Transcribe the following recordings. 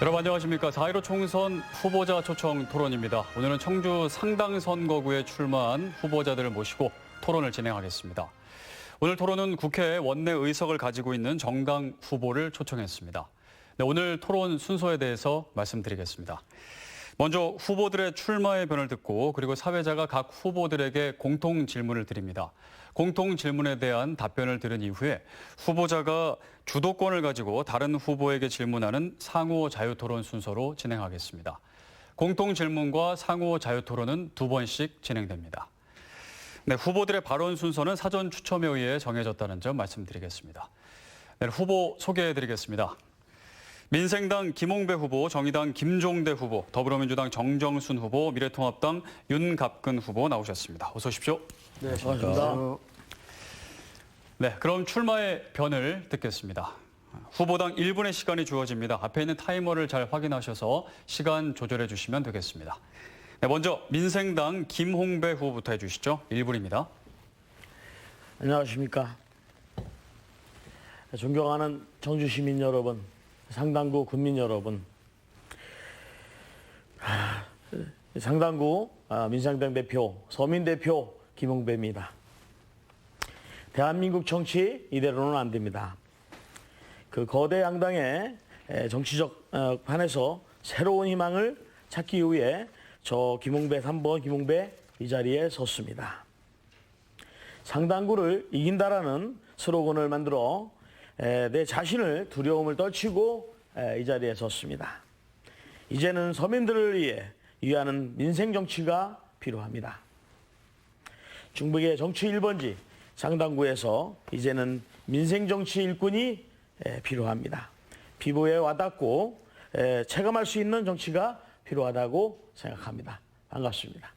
여러분 안녕하십니까. 4.15 총선 후보자 초청 토론입니다. 오늘은 청주 상당선거구에 출마한 후보자들을 모시고 토론을 진행하겠습니다. 오늘 토론은 국회 원내 의석을 가지고 있는 정당 후보를 초청했습니다. 네, 오늘 토론 순서에 대해서 말씀드리겠습니다. 먼저 후보들의 출마의 변을 듣고 그리고 사회자가 각 후보들에게 공통 질문을 드립니다. 공통 질문에 대한 답변을 들은 이후에 후보자가 주도권을 가지고 다른 후보에게 질문하는 상호 자유토론 순서로 진행하겠습니다. 공통 질문과 상호 자유토론은 2번씩 진행됩니다. 네, 후보들의 발언 순서는 사전 추첨에 의해 정해졌다는 점 말씀드리겠습니다. 네, 후보 소개해드리겠습니다. 민생당 김홍배 후보, 정의당 김종대 후보, 더불어민주당 정정순 후보, 미래통합당 윤갑근 후보 나오셨습니다. 어서 오십시오. 네, 반갑습니다. 네, 그럼 출마의 변을 듣겠습니다. 후보당 1분의 시간이 주어집니다. 앞에 있는 타이머를 잘 확인하셔서 시간 조절해 주시면 되겠습니다. 네, 먼저 민생당 김홍배 후보부터 해주시죠. 1분입니다. 안녕하십니까. 존경하는 청주 시민 여러분, 상당구 군민 여러분. 상당구 민생당 대표, 서민 대표 김홍배입니다. 대한민국 정치 이대로는 안 됩니다. 그 거대 양당의 정치적 판에서 새로운 희망을 찾기 위해 저 김홍배 3번 김홍배 이 자리에 섰습니다. 상당구를 이긴다라는 슬로건을 만들어 내 자신을 두려움을 떨치고 이 자리에 섰습니다. 이제는 서민들을 위해 위하는 민생 정치가 필요합니다. 중북의 정치 1번지 상당구에서 이제는 민생 정치 일꾼이 필요합니다. 피부에 와닿고 체감할 수 있는 정치가 필요하다고 생각합니다. 반갑습니다.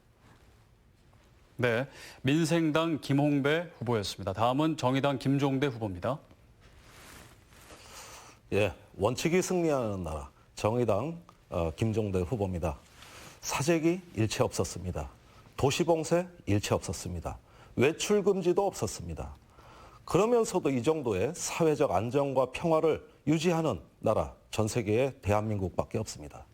네, 민생당 김홍배 후보였습니다. 다음은 정의당 김종대 후보입니다. 예, 원칙이 승리하는 나라 정의당 김종대 후보입니다. 사재기 일체 없었습니다. 도시봉쇄 일체 없었습니다. 외출 금지도 없었습니다. 그러면서도 이 정도의 사회적 안정과 평화를 유지하는 나라 전 세계에 대한민국밖에 없습니다.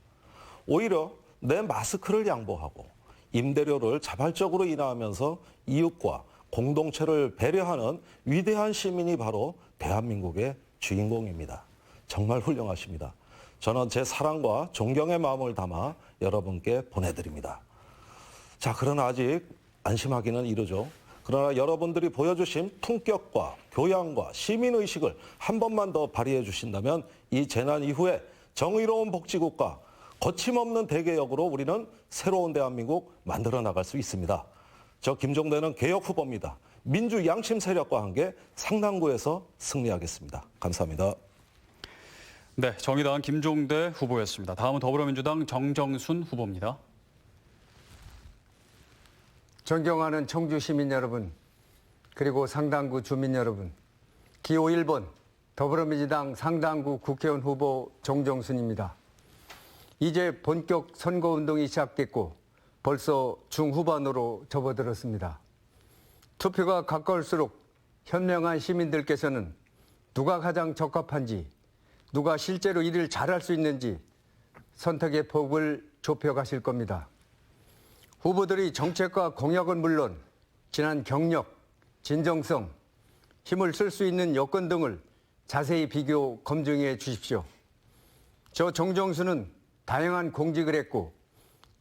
오히려 내 마스크를 양보하고 임대료를 자발적으로 인하하면서 이웃과 공동체를 배려하는 위대한 시민이 바로 대한민국의 주인공입니다. 정말 훌륭하십니다. 저는 제 사랑과 존경의 마음을 담아 여러분께 보내드립니다. 자, 그러나 아직 안심하기는 이르죠. 그러나 여러분들이 보여주신 품격과 교양과 시민의식을 한 번만 더 발휘해 주신다면 이 재난 이후에 정의로운 복지국가, 거침없는 대개혁으로 우리는 새로운 대한민국 만들어 나갈 수 있습니다. 저 김종대는 개혁 후보입니다. 민주 양심 세력과 함께 상당구에서 승리하겠습니다. 감사합니다. 네, 정의당 김종대 후보였습니다. 다음은 더불어민주당 정정순 후보입니다. 존경하는 청주 시민 여러분, 그리고 상당구 주민 여러분, 기호 1번 더불어민주당 상당구 국회의원 후보 정정순입니다. 이제 본격 선거운동이 시작됐고 벌써 중후반으로 접어들었습니다. 투표가 가까울수록 현명한 시민들께서는 누가 가장 적합한지, 누가 실제로 일을 잘할 수 있는지 선택의 폭을 좁혀가실 겁니다. 후보들이 정책과 공약은 물론 지난 경력, 진정성, 힘을 쓸 수 있는 여건 등을 자세히 비교 검증해 주십시오. 저 정정순은 다양한 공직을 했고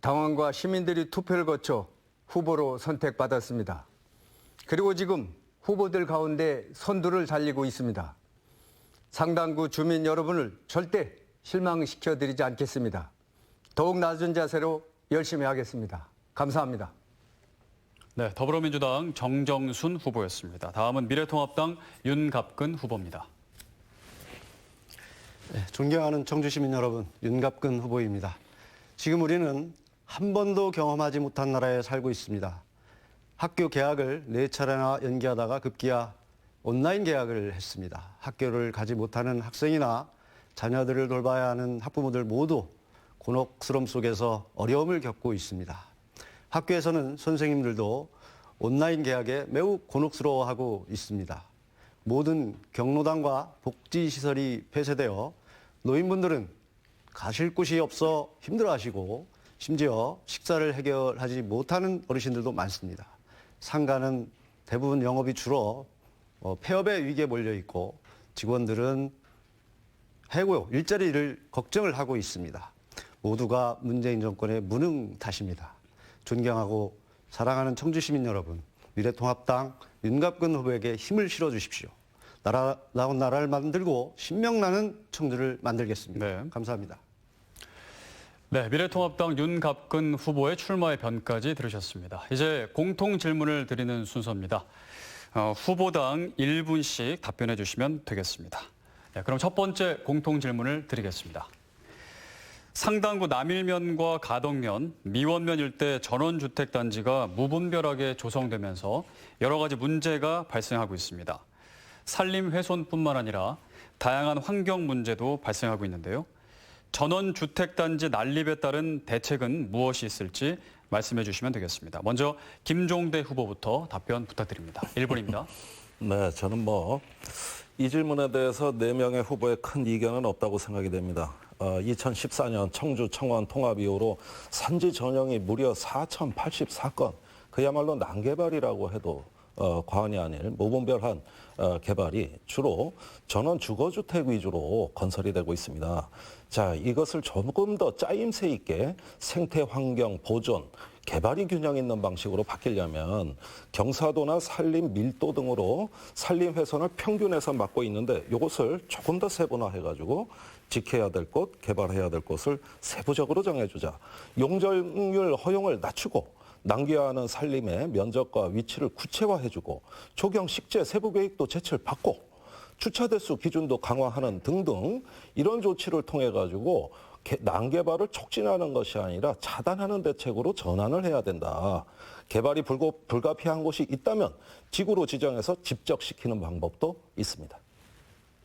당원과 시민들이 투표를 거쳐 후보로 선택받았습니다. 그리고 지금 후보들 가운데 선두를 달리고 있습니다. 상당구 주민 여러분을 절대 실망시켜드리지 않겠습니다. 더욱 낮은 자세로 열심히 하겠습니다. 감사합니다. 네, 더불어민주당 정정순 후보였습니다. 다음은 미래통합당 윤갑근 후보입니다. 네, 존경하는 청주시민 여러분, 윤갑근 후보입니다. 지금 우리는 한 번도 경험하지 못한 나라에 살고 있습니다. 학교 개학을 4차례나 연기하다가 급기야 온라인 개학을 했습니다. 학교를 가지 못하는 학생이나 자녀들을 돌봐야 하는 학부모들 모두 곤혹스러움 속에서 어려움을 겪고 있습니다. 학교에서는 선생님들도 온라인 개학에 매우 곤혹스러워하고 있습니다. 모든 경로당과 복지시설이 폐쇄되어 노인분들은 가실 곳이 없어 힘들어하시고 심지어 식사를 해결하지 못하는 어르신들도 많습니다. 상가는 대부분 영업이 줄어 폐업의 위기에 몰려 있고 직원들은 해고, 일자리를 걱정을 하고 있습니다. 모두가 문재인 정권의 무능 탓입니다. 존경하고 사랑하는 청주 시민 여러분, 미래통합당 윤갑근 후보에게 힘을 실어주십시오. 나라다운 나라를 만들고 신명나는 청주를 만들겠습니다. 네. 감사합니다. 네, 미래통합당 윤갑근 후보의 출마의 변까지 들으셨습니다. 이제 공통 질문을 드리는 순서입니다. 후보당 1분씩 답변해 주시면 되겠습니다. 네, 그럼 첫 번째 공통 질문을 드리겠습니다. 상당구 남일면과 가덕면, 미원면 일대 전원주택단지가 무분별하게 조성되면서 여러 가지 문제가 발생하고 있습니다. 산림 훼손뿐만 아니라 다양한 환경 문제도 발생하고 있는데요. 전원주택단지 난립에 따른 대책은 무엇이 있을지 말씀해 주시면 되겠습니다. 먼저 김종대 후보부터 답변 부탁드립니다. 1분입니다. 네, 저는 이 질문에 대해서 4명의 후보의 큰 이견은 없다고 생각이 됩니다. 2014년 청주 청원 통합 이후로 산지 전형이 무려 4,084건, 그야말로 난개발이라고 해도 과언이 아닐 무분별한 개발이 주로 전원 주거주택 위주로 건설이 되고 있습니다. 자, 이것을 조금 더 짜임새 있게 생태 환경 보존, 개발이 균형 있는 방식으로 바뀌려면 경사도나 산림 밀도 등으로 산림 훼손을 평균에서 막고 있는데 이것을 조금 더 세분화해가지고 지켜야 될 곳, 개발해야 될 곳을 세부적으로 정해주자. 용적률 허용을 낮추고 낭비하는 산림의 면적과 위치를 구체화해주고 조경, 식재, 세부 계획도 제출받고 주차 대수 기준도 강화하는 등등 이런 조치를 통해 가지고 난개발을 촉진하는 것이 아니라 차단하는 대책으로 전환을 해야 된다. 개발이 불가피한 곳이 있다면 지구로 지정해서 집적시키는 방법도 있습니다.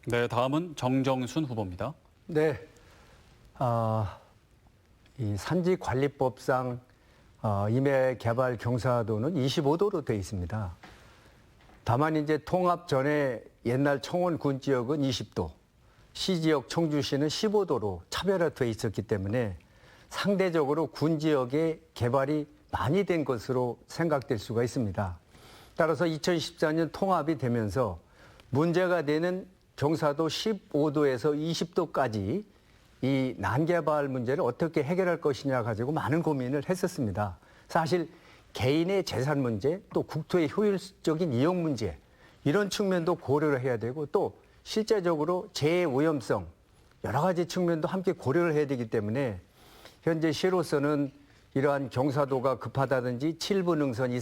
네, 다음은 정정순 후보입니다. 네. 이 산지관리법상 임해 개발 경사도는 25도로 되어 있습니다. 다만 이제 통합 전에 옛날 청원 군 지역은 20도, 시지역 청주시는 15도로 차별화되어 있었기 때문에 상대적으로 군 지역의 개발이 많이 된 것으로 생각될 수가 있습니다. 따라서 2014년 통합이 되면서 문제가 되는 경사도 15도에서 20도까지 이 난개발 문제를 어떻게 해결할 것이냐 가지고 많은 고민을 했었습니다. 사실 개인의 재산 문제, 또 국토의 효율적인 이용 문제 이런 측면도 고려를 해야 되고 또 실제적으로 재해 오염성 여러 가지 측면도 함께 고려를 해야 되기 때문에 현재 시로서는 이러한 경사도가 급하다든지 7부 능선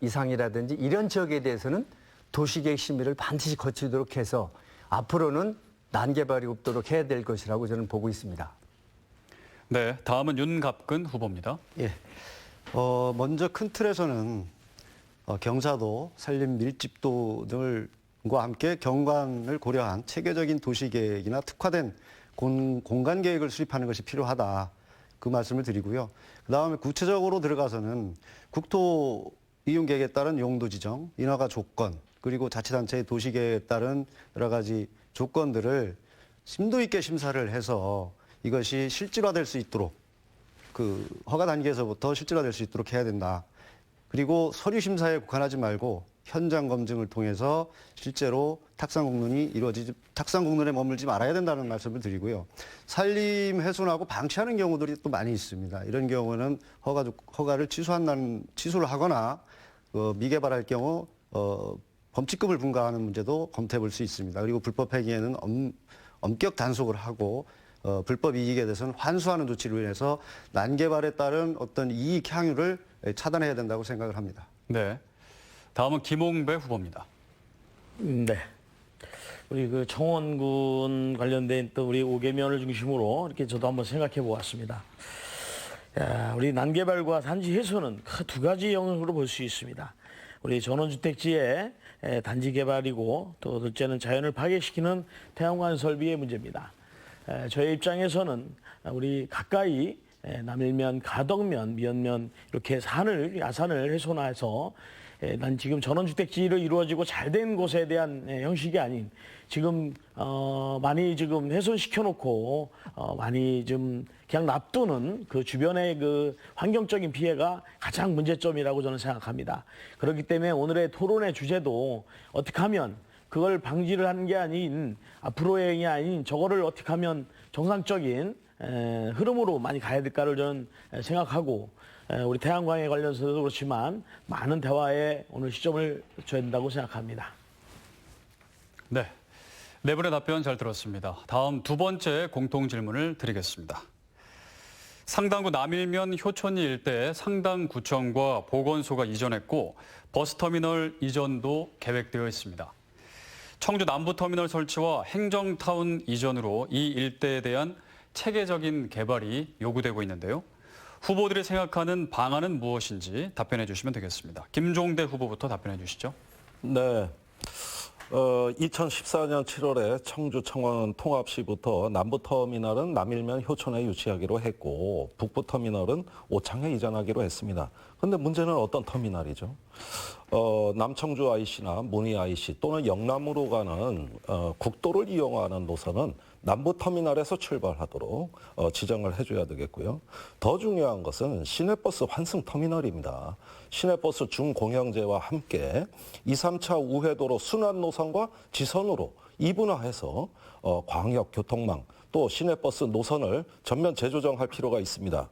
이상이라든지 이런 지역에 대해서는 도시계획 심의를 반드시 거치도록 해서 앞으로는 난개발이 없도록 해야 될 것이라고 저는 보고 있습니다. 네, 다음은 윤갑근 후보입니다. 예. 먼저 큰 틀에서는 경사도, 산림 밀집도 등과 함께 경관을 고려한 체계적인 도시계획이나 특화된 공간 계획을 수립하는 것이 필요하다. 그 말씀을 드리고요. 그다음에 구체적으로 들어가서는 국토 이용 계획에 따른 용도 지정, 인허가 조건, 그리고 자치단체의 도시계획에 따른 여러 가지 조건들을 심도 있게 심사를 해서 이것이 실질화될 수 있도록 그 허가 단계에서부터 실질화될 수 있도록 해야 된다. 그리고 서류 심사에 국한하지 말고 현장 검증을 통해서 실제로 탁상 공론에 머물지 말아야 된다는 말씀을 드리고요. 산림 훼손하고 방치하는 경우들이 또 많이 있습니다. 이런 경우는 허가를 취소를 하거나 미개발할 경우 범칙금을 분과하는 문제도 검토해 볼 수 있습니다. 그리고 불법 행위에는 엄격 단속을 하고 불법 이익에 대해서는 환수하는 조치로 인해서 난개발에 따른 어떤 이익 향유를 차단해야 된다고 생각을 합니다. 네, 다음은 김홍배 후보입니다. 네. 우리 그 청원군 관련된 또 우리 5개면을 중심으로 이렇게 저도 한번 생각해 보았습니다. 우리 난개발과 산지 훼손은 두 가지 영역으로 볼 수 있습니다. 우리 전원주택지의 단지 개발이고 또 둘째는 자연을 파괴시키는 태양광 설비의 문제입니다. 저의 입장에서는 우리 가까이 남일면, 가덕면, 미연면 이렇게 야산을 훼손해서 난 지금 전원주택지로 이루어지고 잘 된 곳에 대한 형식이 아닌 지금 많이 지금 훼손시켜 놓고 많이 좀 그냥 놔두는 그 주변의 그 환경적인 피해가 가장 문제점이라고 저는 생각합니다. 그렇기 때문에 오늘의 토론의 주제도 어떻게 하면 그걸 방지를 하는 게 아닌 앞으로의 아닌 저거를 어떻게 하면 정상적인 흐름으로 많이 가야 될까를 저는 생각하고 우리 태양광에 관련해서도 그렇지만 많은 대화에 오늘 시점을 줘야 된다고 생각합니다. 네. 네 분의 답변 잘 들었습니다. 다음 두 번째 공통 질문을 드리겠습니다. 상당구 남일면 효천리 일대에 상당구청과 보건소가 이전했고 버스터미널 이전도 계획되어 있습니다. 청주 남부터미널 설치와 행정타운 이전으로 이 일대에 대한 체계적인 개발이 요구되고 있는데요. 후보들이 생각하는 방안은 무엇인지 답변해 주시면 되겠습니다. 김종대 후보부터 답변해 주시죠. 네. 2014년 7월에 청주 청원 통합시부터 남부터미널은 남일면 효천에 유치하기로 했고 북부터미널은 오창에 이전하기로 했습니다. 그런데 문제는 어떤 터미널이죠? 남청주 IC나 문의 IC 또는 영남으로 가는 국도를 이용하는 노선은 남부터미널에서 출발하도록 지정을 해줘야 되겠고요. 더 중요한 것은 시내버스 환승터미널입니다. 시내버스 중공영제와 함께 2, 3차 우회도로 순환 노선과 지선으로 이분화해서 광역교통망 또 시내버스 노선을 전면 재조정할 필요가 있습니다.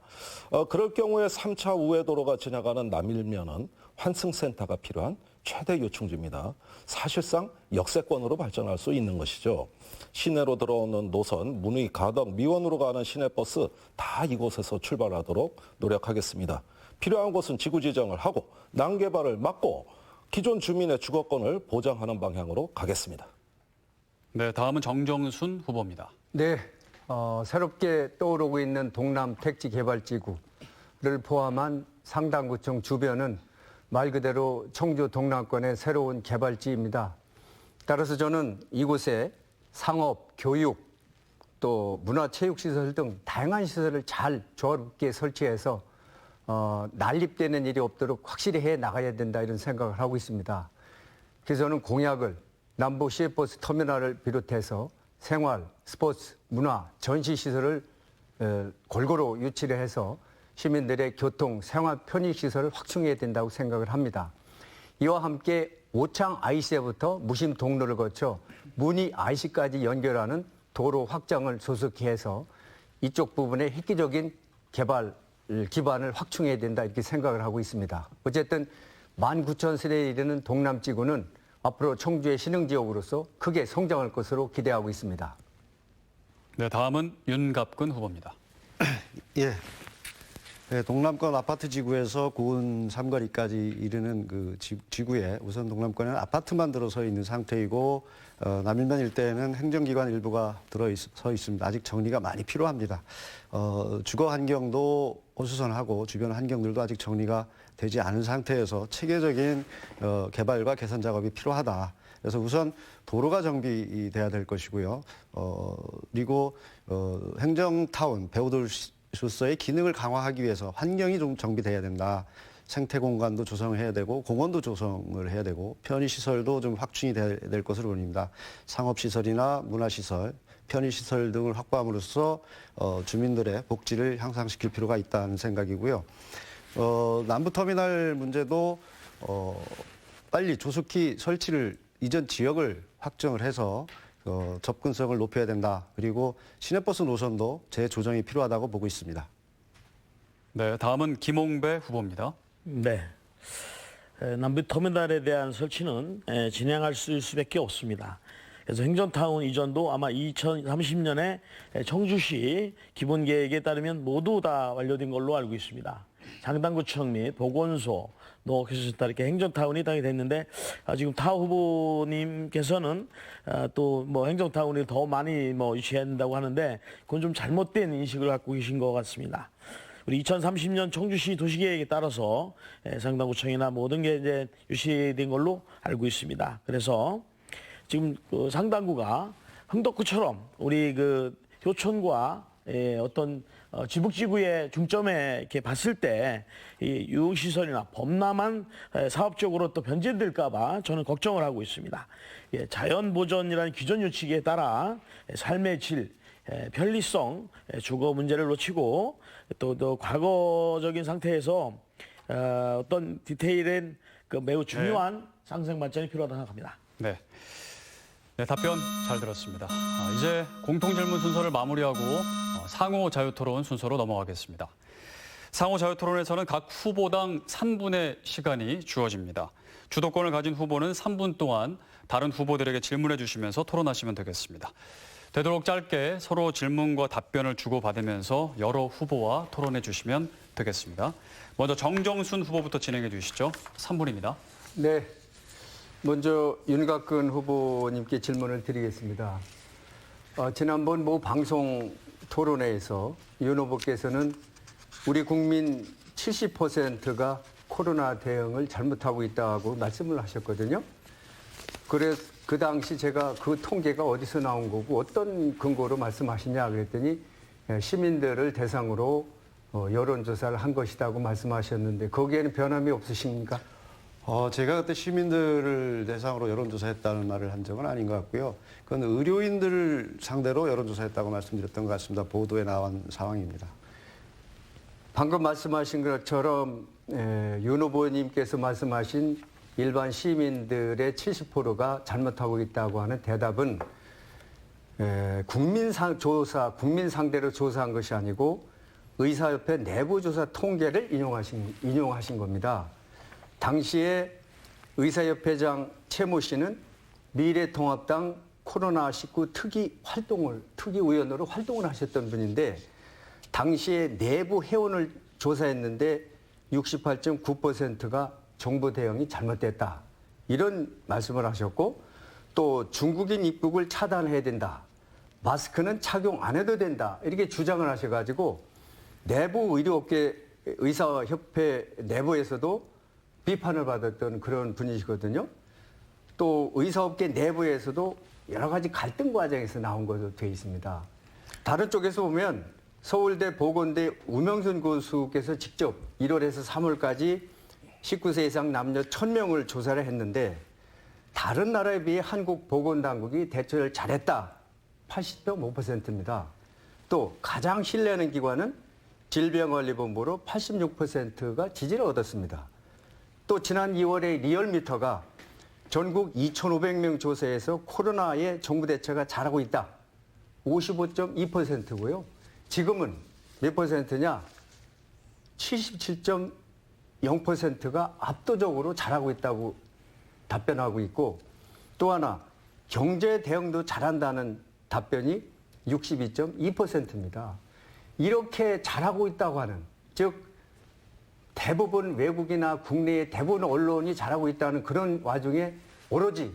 그럴 경우에 3차 우회도로가 지나가는 남일면은 환승센터가 필요한 최대 요충지입니다. 사실상 역세권으로 발전할 수 있는 것이죠. 시내로 들어오는 노선, 문의, 가덕, 미원으로 가는 시내버스 다 이곳에서 출발하도록 노력하겠습니다. 필요한 곳은 지구 지정을 하고 난개발을 막고 기존 주민의 주거권을 보장하는 방향으로 가겠습니다. 네, 다음은 정정순 후보입니다. 네, 새롭게 떠오르고 있는 동남 택지 개발지구를 포함한 상당구청 주변은 말 그대로 청주 동남권의 새로운 개발지입니다. 따라서 저는 이곳에 상업, 교육, 또 문화체육시설 등 다양한 시설을 잘 조화롭게 설치해서 난립되는 일이 없도록 확실히 해 나가야 된다 이런 생각을 하고 있습니다. 그래서 저는 공약을 남부 시외버스 터미널을 비롯해서 생활, 스포츠, 문화, 전시시설을 골고루 유치를 해서 시민들의 교통, 생활 편의시설을 확충해야 된다고 생각을 합니다. 이와 함께 오창 IC부터 무심 동로를 거쳐 문의 IC까지 연결하는 도로 확장을 조속히 해서 이쪽 부분에 획기적인 개발 기반을 확충해야 된다 이렇게 생각을 하고 있습니다. 어쨌든 19,000세대에 이르는 동남지구는 앞으로 청주의 신흥지역으로서 크게 성장할 것으로 기대하고 있습니다. 네, 다음은 윤갑근 후보입니다. 예. 네, 동남권 아파트 지구에서 고운 삼거리까지 이르는 그 지구에 우선 동남권에는 아파트만 들어서 있는 상태이고 남일면 일대에는 행정기관 일부가 들어서 있습니다. 아직 정리가 많이 필요합니다. 주거 환경도 어수선하고 주변 환경들도 아직 정리가 되지 않은 상태에서 체계적인 개발과 개선 작업이 필요하다. 그래서 우선 도로가 정비돼야 될 것이고요. 그리고 행정타운 배우도시로서의 기능을 강화하기 위해서 환경이 좀 정비돼야 된다. 생태 공간도 조성해야 되고 공원도 조성을 해야 되고 편의시설도 좀 확충이 될 것으로 보입니다. 상업시설이나 문화시설, 편의시설 등을 확보함으로써 주민들의 복지를 향상시킬 필요가 있다는 생각이고요. 남부터미널 문제도 빨리 조속히 설치를 이전 지역을 확정을 해서 접근성을 높여야 된다. 그리고 시내버스 노선도 재조정이 필요하다고 보고 있습니다. 네, 다음은 김홍배 후보입니다. 네. 남부터미널에 대한 설치는 진행할 수밖에 없습니다. 그래서 행정타운 이전도 아마 2030년에 청주시 기본계획에 따르면 모두 다 완료된 걸로 알고 있습니다. 상당구청 및 보건소, 노케센터 이렇게 행정타운이 당이 됐는데 지금 타 후보님께서는 또 뭐 행정타운이 더 많이 유치해야 된다고 하는데 그건 좀 잘못된 인식을 갖고 계신 것 같습니다. 우리 2030년 청주시 도시계획에 따라서 상당구청이나 모든 게 이제 유치된 걸로 알고 있습니다. 그래서 지금 그 상당구가 흥덕구처럼 우리 그 효천과 어떤 지북지구의 중점에 이렇게 봤을 때 이 유흥시설이나 범람한 사업적으로 또 변질될까봐 저는 걱정을 하고 있습니다. 예, 자연보전이라는 기존 규칙에 따라 삶의 질, 편리성, 주거 문제를 놓치고 또 과거적인 상태에서 어떤 디테일은 그 매우 중요한 상생 발전이 필요하다고 생각합니다. 네. 네, 답변 잘 들었습니다. 이제 공통질문 순서를 마무리하고 상호 자유토론 순서로 넘어가겠습니다. 상호 자유토론에서는 각 후보당 3분의 시간이 주어집니다. 주도권을 가진 후보는 3분 동안 다른 후보들에게 질문해 주시면서 토론하시면 되겠습니다. 되도록 짧게 서로 질문과 답변을 주고받으면서 여러 후보와 토론해 주시면 되겠습니다. 먼저 정정순 후보부터 진행해 주시죠. 3분입니다. 네. 먼저 윤곽근 후보님께 질문을 드리겠습니다. 지난번 모 방송 토론회에서 윤 후보께서는 우리 국민 70%가 코로나 대응을 잘못하고 있다고 말씀을 하셨거든요. 그래서 그 당시 제가 그 통계가 어디서 나온 거고 어떤 근거로 말씀하시냐 그랬더니 시민들을 대상으로 여론조사를 한 것이라고 말씀하셨는데 거기에는 변함이 없으십니까? 제가 그때 시민들을 대상으로 여론조사했다는 말을 한 적은 아닌 것 같고요. 그건 의료인들을 상대로 여론조사했다고 말씀드렸던 것 같습니다. 보도에 나온 상황입니다. 방금 말씀하신 것처럼 윤 후보님께서 말씀하신 일반 시민들의 70%가 잘못하고 있다고 하는 대답은 국민 상대로 조사한 것이 아니고 의사협회 내부조사 통계를 인용하신 겁니다. 당시에 의사협회장 최모 씨는 미래통합당 코로나19 특위위원으로 활동을 하셨던 분인데 당시에 내부 회원을 조사했는데 68.9%가 정부 대응이 잘못됐다. 이런 말씀을 하셨고 또 중국인 입국을 차단해야 된다. 마스크는 착용 안 해도 된다. 이렇게 주장을 하셔가지고 내부 의료업계 의사협회 내부에서도 비판을 받았던 그런 분이시거든요. 또 의사업계 내부에서도 여러 가지 갈등 과정에서 나온 것으로 되어 있습니다. 다른 쪽에서 보면 서울대 보건대 우명순 교수께서 직접 1월에서 3월까지 19세 이상 남녀 1000명을 조사를 했는데 다른 나라에 비해 한국 보건당국이 대처를 잘했다. 80.5%입니다. 또 가장 신뢰하는 기관은 질병관리본부로 86%가 지지를 얻었습니다. 또 지난 2월에 리얼미터가 전국 2,500명 조사에서 코로나에 정부 대처가 잘하고 있다. 55.2%고요. 지금은 몇 퍼센트냐? 77.0%가 압도적으로 잘하고 있다고 답변하고 있고 또 하나 경제 대응도 잘한다는 답변이 62.2%입니다. 이렇게 잘하고 있다고 하는 즉 대부분 외국이나 국내의 대부분 언론이 잘하고 있다는 그런 와중에 오로지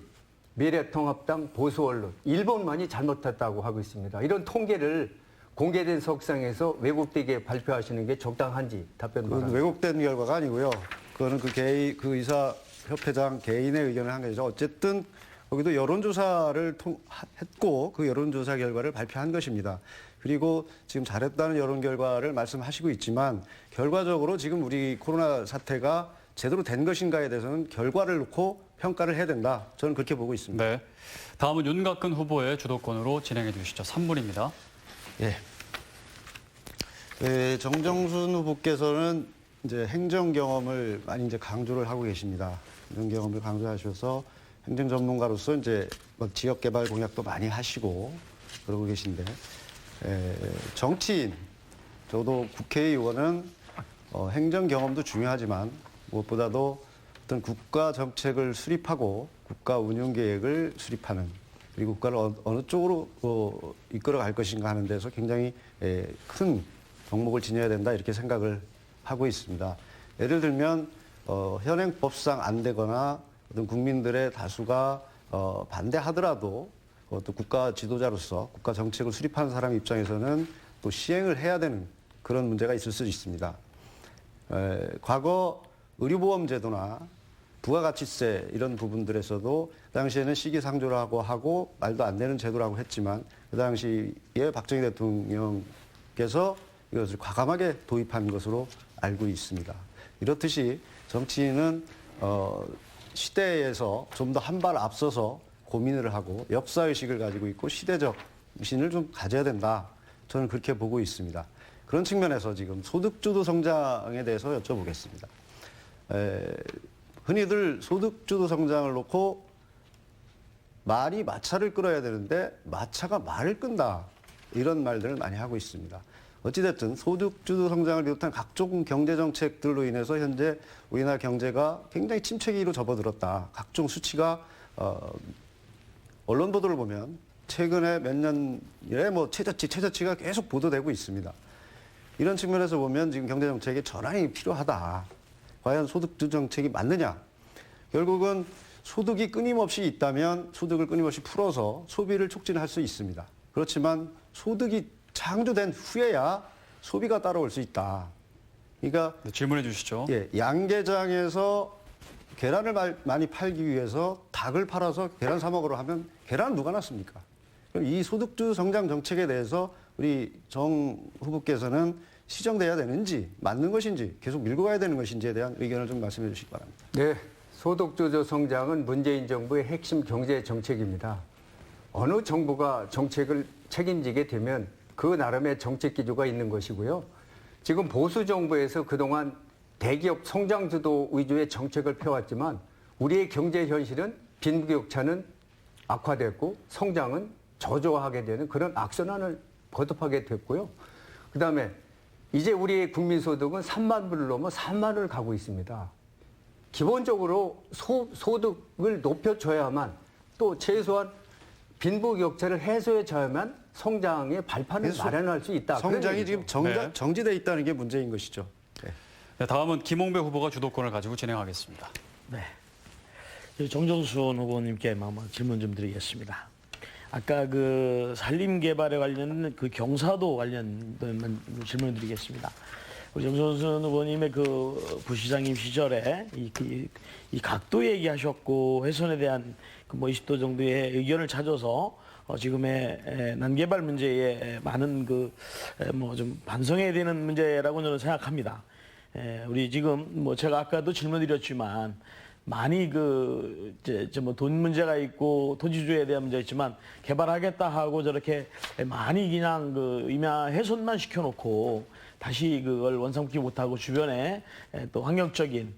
미래통합당 보수 언론 일본만이 잘못했다고 하고 있습니다. 이런 통계를 공개된 석상에서 왜곡되게 발표하시는 게 적당한지 답변 바랍니다. 왜곡된 결과가 아니고요. 그거는 그 의사협회장 개인의 의견을 한 거죠. 어쨌든 거기도 여론조사를 했고 그 여론조사 결과를 발표한 것입니다. 그리고 지금 잘했다는 여론 결과를 말씀하시고 있지만 결과적으로 지금 우리 코로나 사태가 제대로 된 것인가에 대해서는 결과를 놓고 평가를 해야 된다. 저는 그렇게 보고 있습니다. 네. 다음은 윤곽근 후보의 주도권으로 진행해 주시죠. 3분입니다. 예. 네, 정정순 후보께서는 이제 행정 경험을 많이 이제 강조를 하고 계십니다. 이런 경험을 강조하셔서 행정 전문가로서 이제 뭐 지역 개발 공약도 많이 하시고 그러고 계신데 정치인, 저도 국회의원은 행정 경험도 중요하지만 무엇보다도 어떤 국가 정책을 수립하고 국가 운영 계획을 수립하는 그리고 국가를 어느 쪽으로 이끌어 갈 것인가 하는 데서 굉장히 큰 덕목을 지녀야 된다 이렇게 생각을 하고 있습니다. 예를 들면 현행법상 안 되거나 어떤 국민들의 다수가 반대하더라도 또 국가 지도자로서 국가 정책을 수립하는 사람 입장에서는 또 시행을 해야 되는 그런 문제가 있을 수 있습니다. 과거 의료보험제도나 부가가치세 이런 부분들에서도 그 당시에는 시기상조라고 하고 말도 안 되는 제도라고 했지만 그 당시에 박정희 대통령께서 이것을 과감하게 도입한 것으로 알고 있습니다. 이렇듯이 정치인은 시대에서 좀 더 한 발 앞서서 고민을 하고 역사의식을 가지고 있고 시대적 미신을 좀 가져야 된다. 저는 그렇게 보고 있습니다. 그런 측면에서 지금 소득주도 성장에 대해서 여쭤보겠습니다. 흔히들 소득주도 성장을 놓고 말이 마차를 끌어야 되는데 마차가 말을 끈다. 이런 말들을 많이 하고 있습니다. 어찌됐든 소득주도 성장을 비롯한 각종 경제정책들로 인해서 현재 우리나라 경제가 굉장히 침체기로 접어들었다. 각종 수치가 언론 보도를 보면 최근에 몇 년에 뭐 최저치가 계속 보도되고 있습니다. 이런 측면에서 보면 지금 경제정책에 전환이 필요하다. 과연 소득주도 정책이 맞느냐? 결국은 소득이 끊임없이 있다면 소득을 끊임없이 풀어서 소비를 촉진할 수 있습니다. 그렇지만 소득이 창조된 후에야 소비가 따라올 수 있다. 그러니까 네, 질문해 주시죠. 예, 양계장에서 계란을 많이 팔기 위해서 닭을 팔아서 계란 사 먹으러 하면 계란은 누가 낳습니까? 그럼 이 소득주도 성장 정책에 대해서 우리 정 후보께서는 시정돼야 되는지 맞는 것인지 계속 밀고 가야 되는 것인지에 대한 의견을 좀 말씀해 주시기 바랍니다. 네, 소득주도 성장은 문재인 정부의 핵심 경제 정책입니다. 어느 정부가 정책을 책임지게 되면 그 나름의 정책 기조가 있는 것이고요. 지금 보수 정부에서 그동안 대기업 성장주도 위주의 정책을 펴왔지만 우리의 경제 현실은 빈부격차는 악화됐고 성장은 저조하게 되는 그런 악순환을 거듭하게 됐고요. 그다음에 이제 우리의 국민소득은 3만 불을 넘어 4만 원을 가고 있습니다. 기본적으로 소득을 높여줘야만 또 최소한 빈부격차를 해소해줘야만 성장의 발판을 마련할 수 있다. 성장이 지금 네. 정지돼 있다는 게 문제인 것이죠. 네. 네, 다음은 김홍배 후보가 주도권을 가지고 진행하겠습니다. 네. 정정순 후보님께 한번 질문 좀 드리겠습니다. 아까 그 산림개발에 관련된 그 경사도 관련된 질문을 드리겠습니다. 우리 정정순 후보님의 그 부시장님 시절에 이 각도 얘기하셨고 훼손에 대한 그 뭐 20도 정도의 의견을 찾아서 지금의 난개발 문제에 많은 그 뭐 좀 반성해야 되는 문제라고 저는 생각합니다. 우리 지금 뭐 제가 아까도 질문드렸지만 많이 그 이제 뭐 돈 문제가 있고 토지주에 대한 문제가 있지만 개발하겠다 하고 저렇게 많이 그냥 그 임야 훼손만 시켜놓고 다시 그걸 원상복귀 못하고 주변에 또 환경적인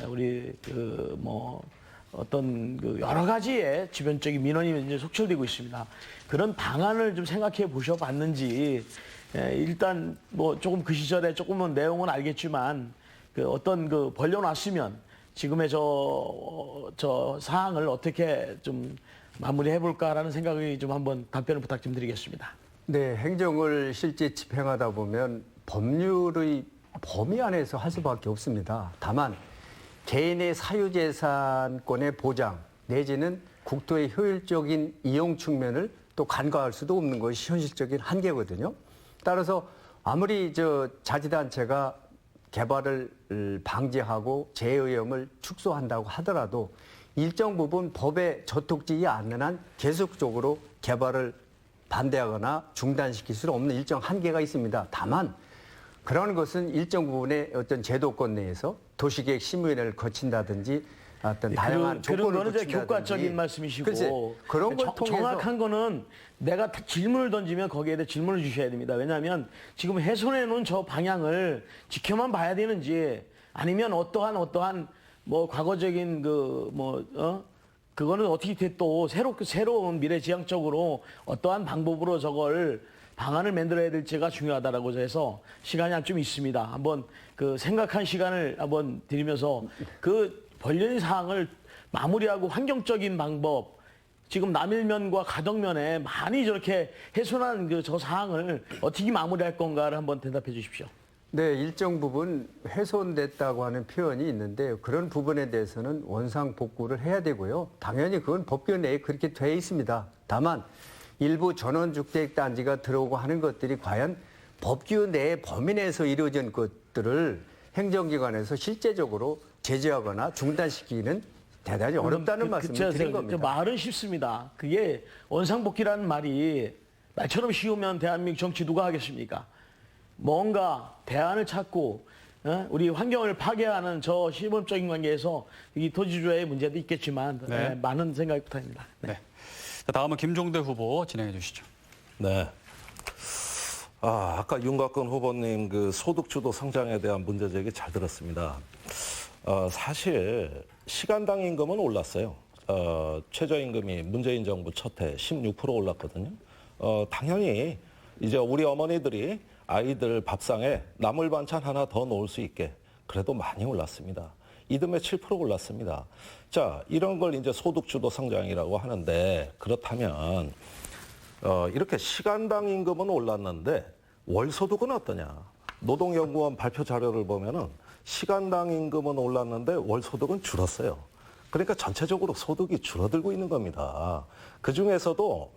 우리 그 뭐 어떤 그 여러 가지의 주변적인 민원이 이제 속출되고 있습니다. 그런 방안을 좀 생각해 보셔봤는지 일단 뭐 조금 그 시절에 조금은 내용은 알겠지만 그 어떤 그 벌려놨으면 지금의 저 사항을 어떻게 좀 마무리해 볼까라는 생각이 좀 한번 답변을 부탁 좀 드리겠습니다. 네, 행정을 실제 집행하다 보면 법률의 범위 안에서 할 수밖에 없습니다. 다만 개인의 사유재산권의 보장 내지는 국토의 효율적인 이용 측면을 또 간과할 수도 없는 것이 현실적인 한계거든요. 따라서 아무리 자치단체가 개발을 방지하고 재오염을 축소한다고 하더라도 일정 부분 법에 저촉지지 않는 한 계속적으로 개발을 반대하거나 중단시킬 수 없는 일정 한계가 있습니다. 다만 그런 것은 일정 부분의 어떤 제도권 내에서 도시계획 심의를 거친다든지 어떤 다양한 그런 조건을 거는 이제 거친다든지. 교과적인 말씀이시고 글쎄, 그런 걸 통해서 정확한 거는 내가 질문을 던지면 거기에 대해 질문을 주셔야 됩니다. 왜냐하면 지금 훼손해 놓은 저 방향을 지켜만 봐야 되는지 아니면 어떠한 뭐 과거적인 그거는 어떻게 또 새로운 미래지향적으로 어떠한 방법으로 저걸 방안을 만들어야 될지가 중요하다라고 해서 시간이 좀 있습니다. 한번 그 생각한 시간을 한번 드리면서 그 벌려진 사항을 마무리하고 환경적인 방법, 지금 남일면과 가덕면에 많이 저렇게 훼손한 저 사항을 어떻게 마무리할 건가를 한번 대답해 주십시오. 네, 일정 부분 훼손됐다고 하는 표현이 있는데 그런 부분에 대해서는 원상 복구를 해야 되고요. 당연히 그건 법규 내에 그렇게 돼 있습니다. 다만 일부 전원주택단지가 들어오고 하는 것들이 과연 법규 내의 범위 내에서 이루어진 것들을 행정기관에서 실제적으로 제재하거나 중단시키기는 대단히 어렵다는 말씀을 드린 겁니다. 말은 쉽습니다. 그게 원상복귀라는 말이 말처럼 쉬우면 대한민국 정치 누가 하겠습니까? 뭔가 대안을 찾고 우리 환경을 파괴하는 저 시범적인 관계에서 이 토지주의 문제도 있겠지만 네. 많은 생각이 붙어있습니다. 네. 자, 다음은 김종대 후보 진행해 주시죠. 네. 아까 윤곽근 후보님 그 소득주도 성장에 대한 문제 제기 잘 들었습니다. 사실 시간당 임금은 올랐어요. 최저임금이 문재인 정부 첫 해 16% 올랐거든요. 당연히 이제 우리 어머니들이 아이들 밥상에 나물 반찬 하나 더 넣을 수 있게 그래도 많이 올랐습니다. 이듬해 7% 올랐습니다. 자, 이런 걸 이제 소득주도 성장이라고 하는데 그렇다면 이렇게 시간당 임금은 올랐는데 월소득은 어떠냐? 노동연구원 발표 자료를 보면은 시간당 임금은 올랐는데 월소득은 줄었어요. 그러니까 전체적으로 소득이 줄어들고 있는 겁니다. 그 중에서도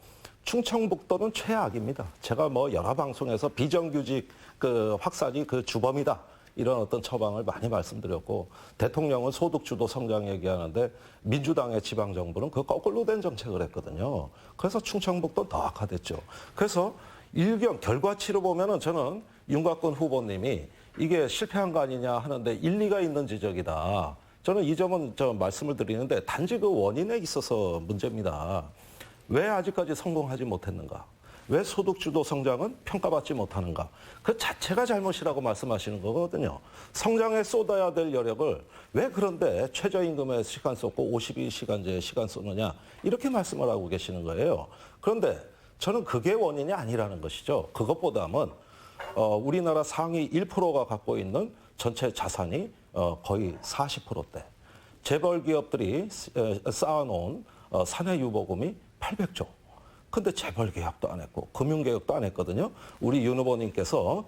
충청북도는 최악입니다. 제가 뭐 여러 방송에서 비정규직 그 확산이 그 주범이다. 이런 어떤 처방을 많이 말씀드렸고 대통령은 소득주도 성장 얘기하는데 민주당의 지방정부는 그 거꾸로 된 정책을 했거든요. 그래서 충청북도 더 악화됐죠. 그래서 일경 결과치로 보면은 저는 윤곽근 후보님이 이게 실패한 거 아니냐 하는데 일리가 있는 지적이다. 저는 이 점은 말씀을 드리는데 단지 그 원인에 있어서 문제입니다. 왜 아직까지 성공하지 못했는가? 왜 소득주도 성장은 평가받지 못하는가? 그 자체가 잘못이라고 말씀하시는 거거든요. 성장에 쏟아야 될 여력을 왜 그런데 최저임금에 시간 쏟고 52시간제에 시간 쏟느냐? 이렇게 말씀을 하고 계시는 거예요. 그런데 저는 그게 원인이 아니라는 것이죠. 그것보다는 우리나라 상위 1%가 갖고 있는 전체 자산이 거의 40%대. 재벌 기업들이 쌓아놓은 사내 유보금이 800조. 근데 재벌 개혁도 안 했고 금융 개혁도 안 했거든요. 우리 윤 후보님께서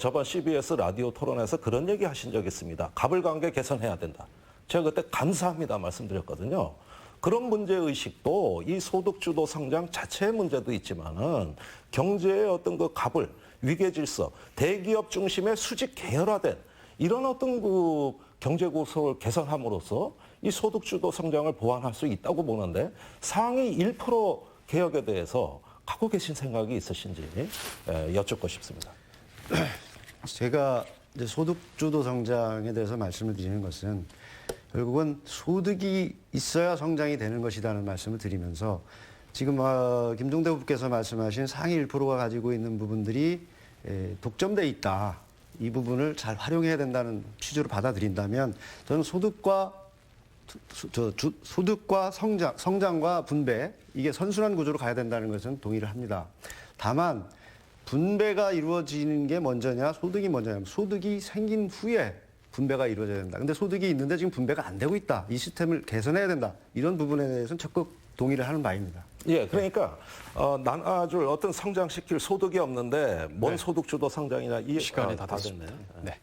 저번 CBS 라디오 토론에서 그런 얘기 하신 적이 있습니다. 갑을 관계 개선해야 된다. 제가 그때 감사합니다 말씀드렸거든요. 그런 문제의식도 이 소득주도 성장 자체의 문제도 있지만은 경제의 어떤 그 갑을 위계 질서, 대기업 중심의 수직 계열화된 이런 어떤 그 경제 구조를 개선함으로써 이 소득주도 성장을 보완할 수 있다고 보는데 상위 1% 개혁에 대해서 갖고 계신 생각이 있으신지 여쭙고 싶습니다. 제가 이제 소득주도 성장에 대해서 말씀을 드리는 것은 결국은 소득이 있어야 성장이 되는 것이라는 말씀을 드리면서 지금 김종대 후보께서 말씀하신 상위 1%가 가지고 있는 부분들이 독점돼 있다. 이 부분을 잘 활용해야 된다는 취지로 받아들인다면 저는 소득과 성장과 분배 이게 선순환 구조로 가야 된다는 것은 동의를 합니다. 다만 분배가 이루어지는 게 먼저냐 소득이 먼저냐 소득이 생긴 후에 분배가 이루어져야 된다. 근데 소득이 있는데 지금 분배가 안 되고 있다. 이 시스템을 개선해야 된다. 이런 부분에 대해서는 적극 동의를 하는 바입니다. 예, 그러니까 나눠줄 어떤 성장시킬 소득이 없는데 뭔 소득주도 성장이냐 이 시간이 다 됐네요. 네.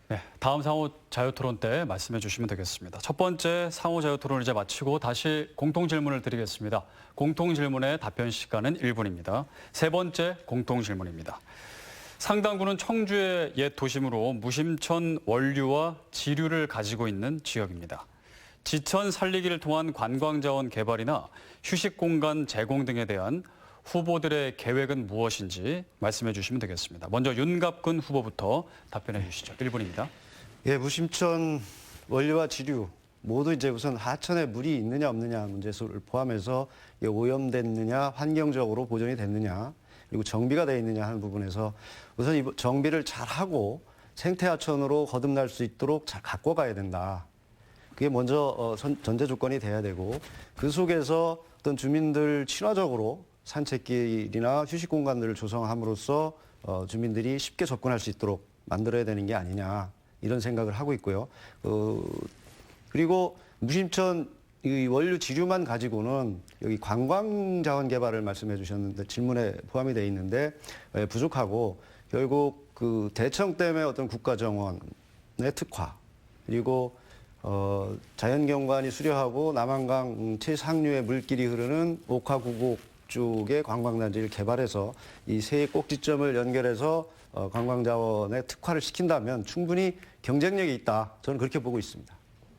네, 다음 상호 자유토론 때 말씀해 주시면 되겠습니다. 첫 번째 상호 자유토론을 이제 마치고 다시 공통질문을 드리겠습니다. 공통질문의 답변 시간은 1분입니다. 세 번째 공통질문입니다. 상당구는 청주의 옛 도심으로 무심천 원류와 지류를 가지고 있는 지역입니다. 지천 살리기를 통한 관광자원 개발이나 휴식 공간 제공 등에 대한 후보들의 계획은 무엇인지 말씀해 주시면 되겠습니다. 먼저 윤갑근 후보부터 답변해 주시죠. 1분입니다. 예, 무심천 원료와 지류 모두 이제 우선 하천에 물이 있느냐 없느냐 문제를 포함해서 오염됐느냐 환경적으로 보존이 됐느냐 그리고 정비가 돼 있느냐 하는 부분에서 우선 이 정비를 잘 하고 생태하천으로 거듭날 수 있도록 잘 갖고 가야 된다. 그게 먼저 전제 조건이 돼야 되고 그 속에서 어떤 주민들 친화적으로 산책길이나 휴식 공간들을 조성함으로써 주민들이 쉽게 접근할 수 있도록 만들어야 되는 게 아니냐 이런 생각을 하고 있고요. 그리고 무심천 이 원료 지류만 가지고는 여기 관광 자원 개발을 말씀해 주셨는데 질문에 포함이 돼 있는데 부족하고 결국 그 대청 때문에 어떤 국가 정원의 특화 그리고 자연경관이 수려하고 남한강 최상류의 물길이 흐르는 옥화 구곡 쪽의 관광단지를 개발해서 이 세 꼭지점을 연결해서 관광자원의 특화를 시킨다면 충분히 경쟁력이 있다. 저는 그렇게 보고 있습니다.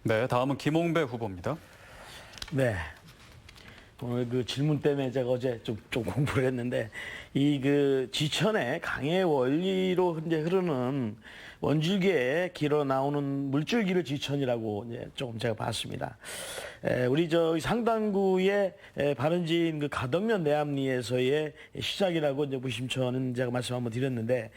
네, 다음은 김홍배 후보입니다. 네. 오늘 그 질문 때문에 제가 어제 좀 공부를 했는데 이 그 지천의 강의 원리로 이제 흐르는 원줄기에 길어 나오는 물줄기를 지천이라고 이제 조금 제가 봤습니다. 우리 저 상당구의 바른지인 그 가덕면 내암리에서의 시작이라고 이제 무심천은 제가 말씀 한번 드렸는데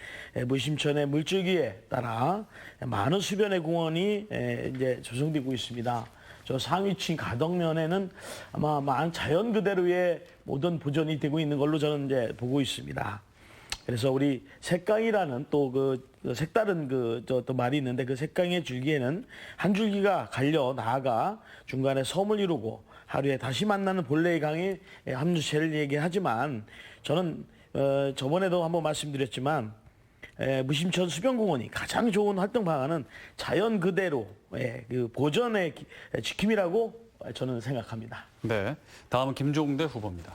무심천의 물줄기에 따라 많은 수변의 공원이 이제 조성되고 있습니다. 저 상위층 가덕면에는 아마 많은 자연 그대로의 모든 보존이 되고 있는 걸로 저는 이제 보고 있습니다. 그래서 우리 색강이라는 또 그 색다른 또 말이 있는데 그 색강의 줄기에는 한 줄기가 갈려 나아가 중간에 섬을 이루고 하루에 다시 만나는 본래의 강의 함유체를 얘기하지만 저는 저번에도 한번 말씀드렸지만 무심천 수변공원이 가장 좋은 활동 방안은 자연 그대로의 그 보존의 지킴이라고 저는 생각합니다. 네, 다음은 김종대 후보입니다.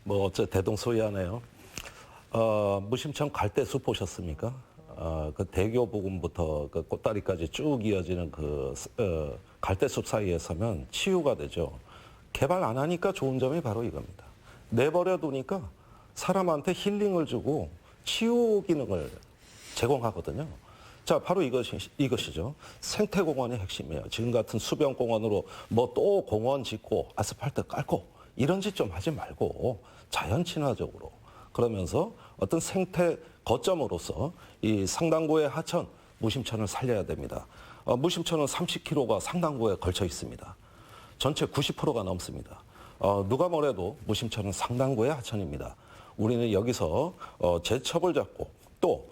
뭐 어째 대동소이하네요. 무심천 갈대숲 보셨습니까? 그 대교 부근부터 그 꽃다리까지 쭉 이어지는 그 갈대숲 사이에 서면 치유가 되죠. 개발 안 하니까 좋은 점이 바로 이겁니다. 내버려 두니까 사람한테 힐링을 주고 치유 기능을 제공하거든요. 자, 바로 이것이죠. 생태공원의 핵심이에요. 지금 같은 수변공원으로 뭐 또 공원 짓고 아스팔트 깔고 이런 짓 좀 하지 말고 자연 친화적으로 그러면서 어떤 생태 거점으로서 이 상당구의 하천, 무심천을 살려야 됩니다. 무심천은 30km가 상당구에 걸쳐 있습니다. 전체 90%가 넘습니다. 누가 뭐래도 무심천은 상당구의 하천입니다. 우리는 여기서 제첩을 잡고 또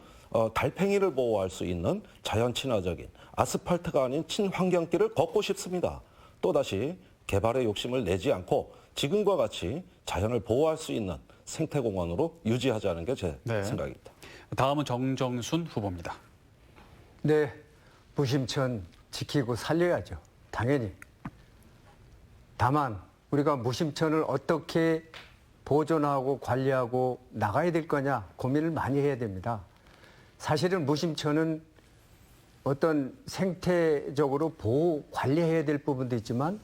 달팽이를 보호할 수 있는 자연 친화적인 아스팔트가 아닌 친환경길을 걷고 싶습니다. 또다시 개발의 욕심을 내지 않고 지금과 같이 자연을 보호할 수 있는 생태공원으로 유지하자는 게 제 네. 생각입니다. 다음은 정정순 후보입니다. 네, 무심천 지키고 살려야죠. 당연히. 다만 우리가 무심천을 어떻게 보존하고 관리하고 나가야 될 거냐 고민을 많이 해야 됩니다. 사실은 무심천은 어떤 생태적으로 보호, 관리해야 될 부분도 있지만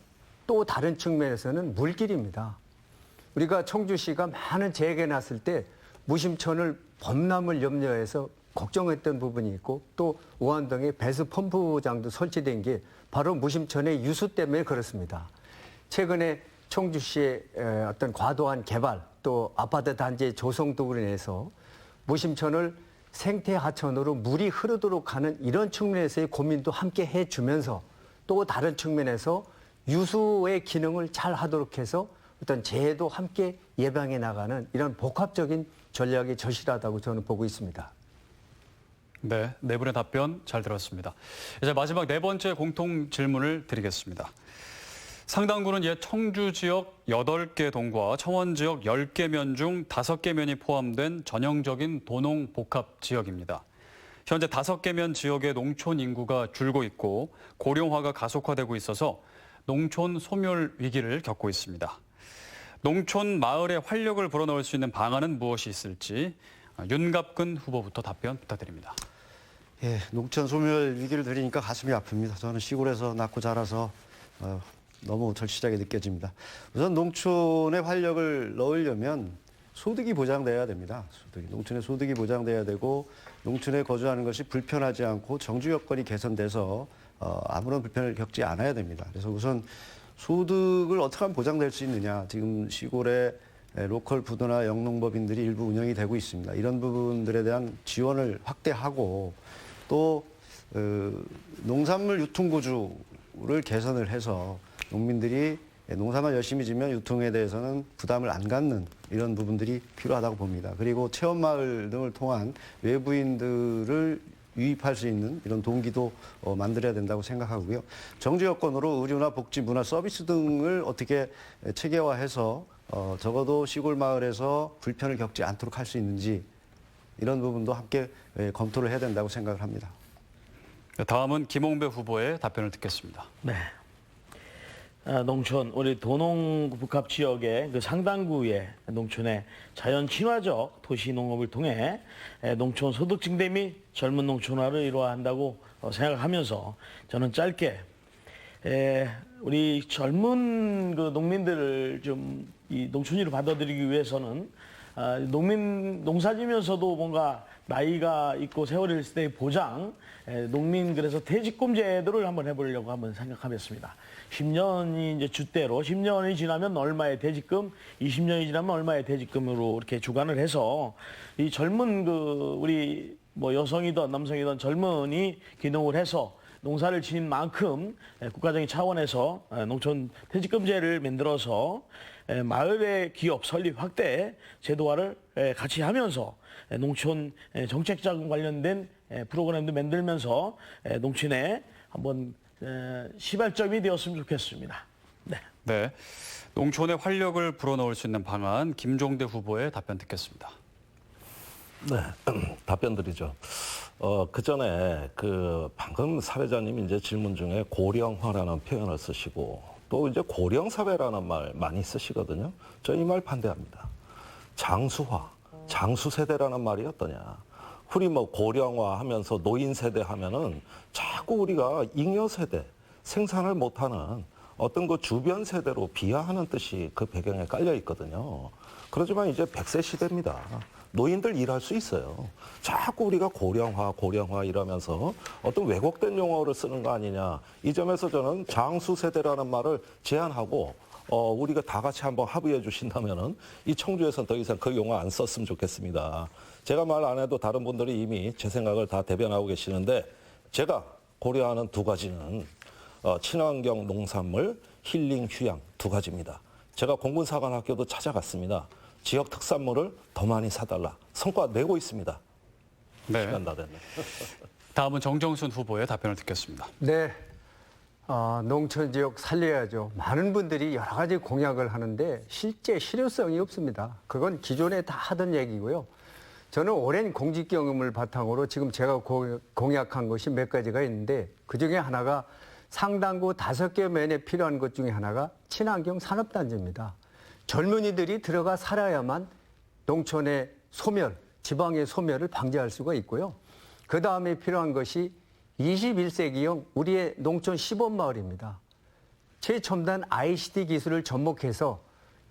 또 다른 측면에서는 물길입니다. 우리가 청주시가 많은 재해가 났을 때 무심천을 범람을 염려해서 걱정했던 부분이 있고 또 오한동에 배수 펌프장도 설치된 게 바로 무심천의 유수 때문에 그렇습니다. 최근에 청주시의 어떤 과도한 개발 또 아파트 단지 조성 등으로 인해서 무심천을 생태 하천으로 물이 흐르도록 하는 이런 측면에서의 고민도 함께 해주면서 또 다른 측면에서 유수의 기능을 잘 하도록 해서 어떤 재해도 함께 예방해 나가는 이런 복합적인 전략이 절실하다고 저는 보고 있습니다. 네, 네 분의 답변 잘 들었습니다. 이제 마지막 네 번째 공통 질문을 드리겠습니다. 상당구는 옛 청주 지역 8개 동과 청원 지역 10개 면 중 5개 면이 포함된 전형적인 도농 복합 지역입니다. 현재 5개 면 지역의 농촌 인구가 줄고 있고 고령화가 가속화되고 있어서 농촌 소멸 위기를 겪고 있습니다. 농촌 마을에 활력을 불어넣을 수 있는 방안은 무엇이 있을지 윤갑근 후보부터 답변 부탁드립니다. 예, 농촌 소멸 위기를 들으니까 가슴이 아픕니다. 저는 시골에서 낳고 자라서 너무 절실하게 느껴집니다. 우선 농촌에 활력을 넣으려면 소득이 보장돼야 됩니다. 농촌의 소득이 보장돼야 되고 농촌에 거주하는 것이 불편하지 않고 정주 여건이 개선돼서 아무런 불편을 겪지 않아야 됩니다. 그래서 우선 소득을 어떻게 하면 보장될 수 있느냐. 지금 시골에 로컬 푸드나 영농법인들이 일부 운영이 되고 있습니다. 이런 부분들에 대한 지원을 확대하고 또 농산물 유통구조를 개선을 해서 농민들이 농사만 열심히 지면 유통에 대해서는 부담을 안 갖는 이런 부분들이 필요하다고 봅니다. 그리고 체험마을 등을 통한 외부인들을 유입할 수 있는 이런 동기도 만들어야 된다고 생각하고요. 정주 여건으로 의료나 복지, 문화, 서비스 등을 어떻게 체계화해서 적어도 시골 마을에서 불편을 겪지 않도록 할 수 있는지 이런 부분도 함께 검토를 해야 된다고 생각을 합니다. 다음은 김홍배 후보의 답변을 듣겠습니다. 네. 농촌, 우리 도농복합 지역의 그 상당구의 농촌의 자연 친화적 도시 농업을 통해 농촌 소득 증대 및 젊은 농촌화를 이루어야 한다고 생각하면서 저는 짧게 우리 젊은 그 농민들을 좀 이 농촌으로 받아들이기 위해서는 농사지면서도 뭔가 나이가 있고 세월이 있을 때의 보장, 농민 그래서 퇴직금 제도를 한번 해보려고 한번 생각하겠습니다. 10년이 이제 주대로 10년이 지나면 얼마의 퇴직금, 20년이 지나면 얼마의 퇴직금으로 이렇게 주관을 해서 이 젊은 그 우리 뭐 여성이든 남성이든 젊은이 기능을 해서 농사를 지닌 만큼 국가적인 차원에서 농촌 퇴직금제를 만들어서 마을의 기업 설립 확대 제도화를 같이 하면서 농촌 정책 자금 관련된 프로그램도 만들면서 농촌에 한번 시발점이 되었으면 좋겠습니다. 네. 네. 농촌의 활력을 불어넣을 수 있는 방안, 김종대 후보의 답변 듣겠습니다. 네, 답변 드리죠. 그 전에 방금 사회자님이 이제 질문 중에 고령화라는 표현을 쓰시고 또 이제 고령사회라는 말 많이 쓰시거든요. 저 이 말 반대합니다. 장수화, 장수세대라는 말이 어떠냐. 우리 뭐 고령화 하면서 노인세대 하면은 자꾸 우리가 잉여세대, 생산을 못하는 어떤 그 주변 세대로 비하하는 뜻이 그 배경에 깔려 있거든요. 그렇지만 이제 100세 시대입니다. 노인들 일할 수 있어요. 자꾸 우리가 고령화 이러면서 어떤 왜곡된 용어를 쓰는 거 아니냐. 이 점에서 저는 장수세대라는 말을 제안하고 우리가 다 같이 한번 합의해 주신다면은 이 청주에서는 더 이상 그 용어 안 썼으면 좋겠습니다. 제가 말 안 해도 다른 분들이 이미 제 생각을 다 대변하고 계시는데 제가 고려하는 두 가지는 친환경 농산물, 힐링 휴양 두 가지입니다. 제가 공군사관학교도 찾아갔습니다. 지역 특산물을 더 많이 사달라. 성과 내고 있습니다. 네. 시간 다 됐네. 다음은 정정순 후보의 답변을 듣겠습니다. 네. 농촌 지역 살려야죠. 많은 분들이 여러 가지 공약을 하는데 실제 실효성이 없습니다. 그건 기존에 다 하던 얘기고요. 저는 오랜 공직 경험을 바탕으로 지금 제가 공약한 것이 몇 가지가 있는데 그중에 하나가 상당구 5개 면에 필요한 것 중에 하나가 친환경 산업단지입니다. 젊은이들이 들어가 살아야만 농촌의 소멸, 지방의 소멸을 방지할 수가 있고요. 그 다음에 필요한 것이 21세기형 우리의 농촌 시범마을입니다. 최첨단 ICT 기술을 접목해서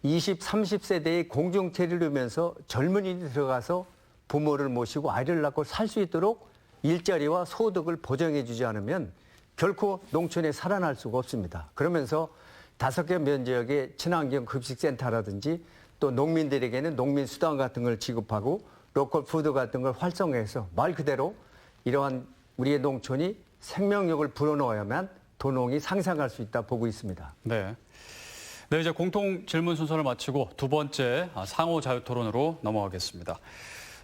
20, 30세대의 공동체를 이루면서 젊은이들이 들어가서 부모를 모시고 아이를 낳고 살 수 있도록 일자리와 소득을 보장해 주지 않으면 결코 농촌에 살아날 수가 없습니다. 그러면서 5개 면지역의 친환경 급식센터라든지 또 농민들에게는 농민수당 같은 걸 지급하고 로컬 푸드 같은 걸 활성화해서 말 그대로 이러한 우리의 농촌이 생명력을 불어넣어야만 도농이 상생할 수 있다 보고 있습니다. 네. 네, 이제 공통 질문 순서를 마치고 두 번째 상호 자유 토론으로 넘어가겠습니다.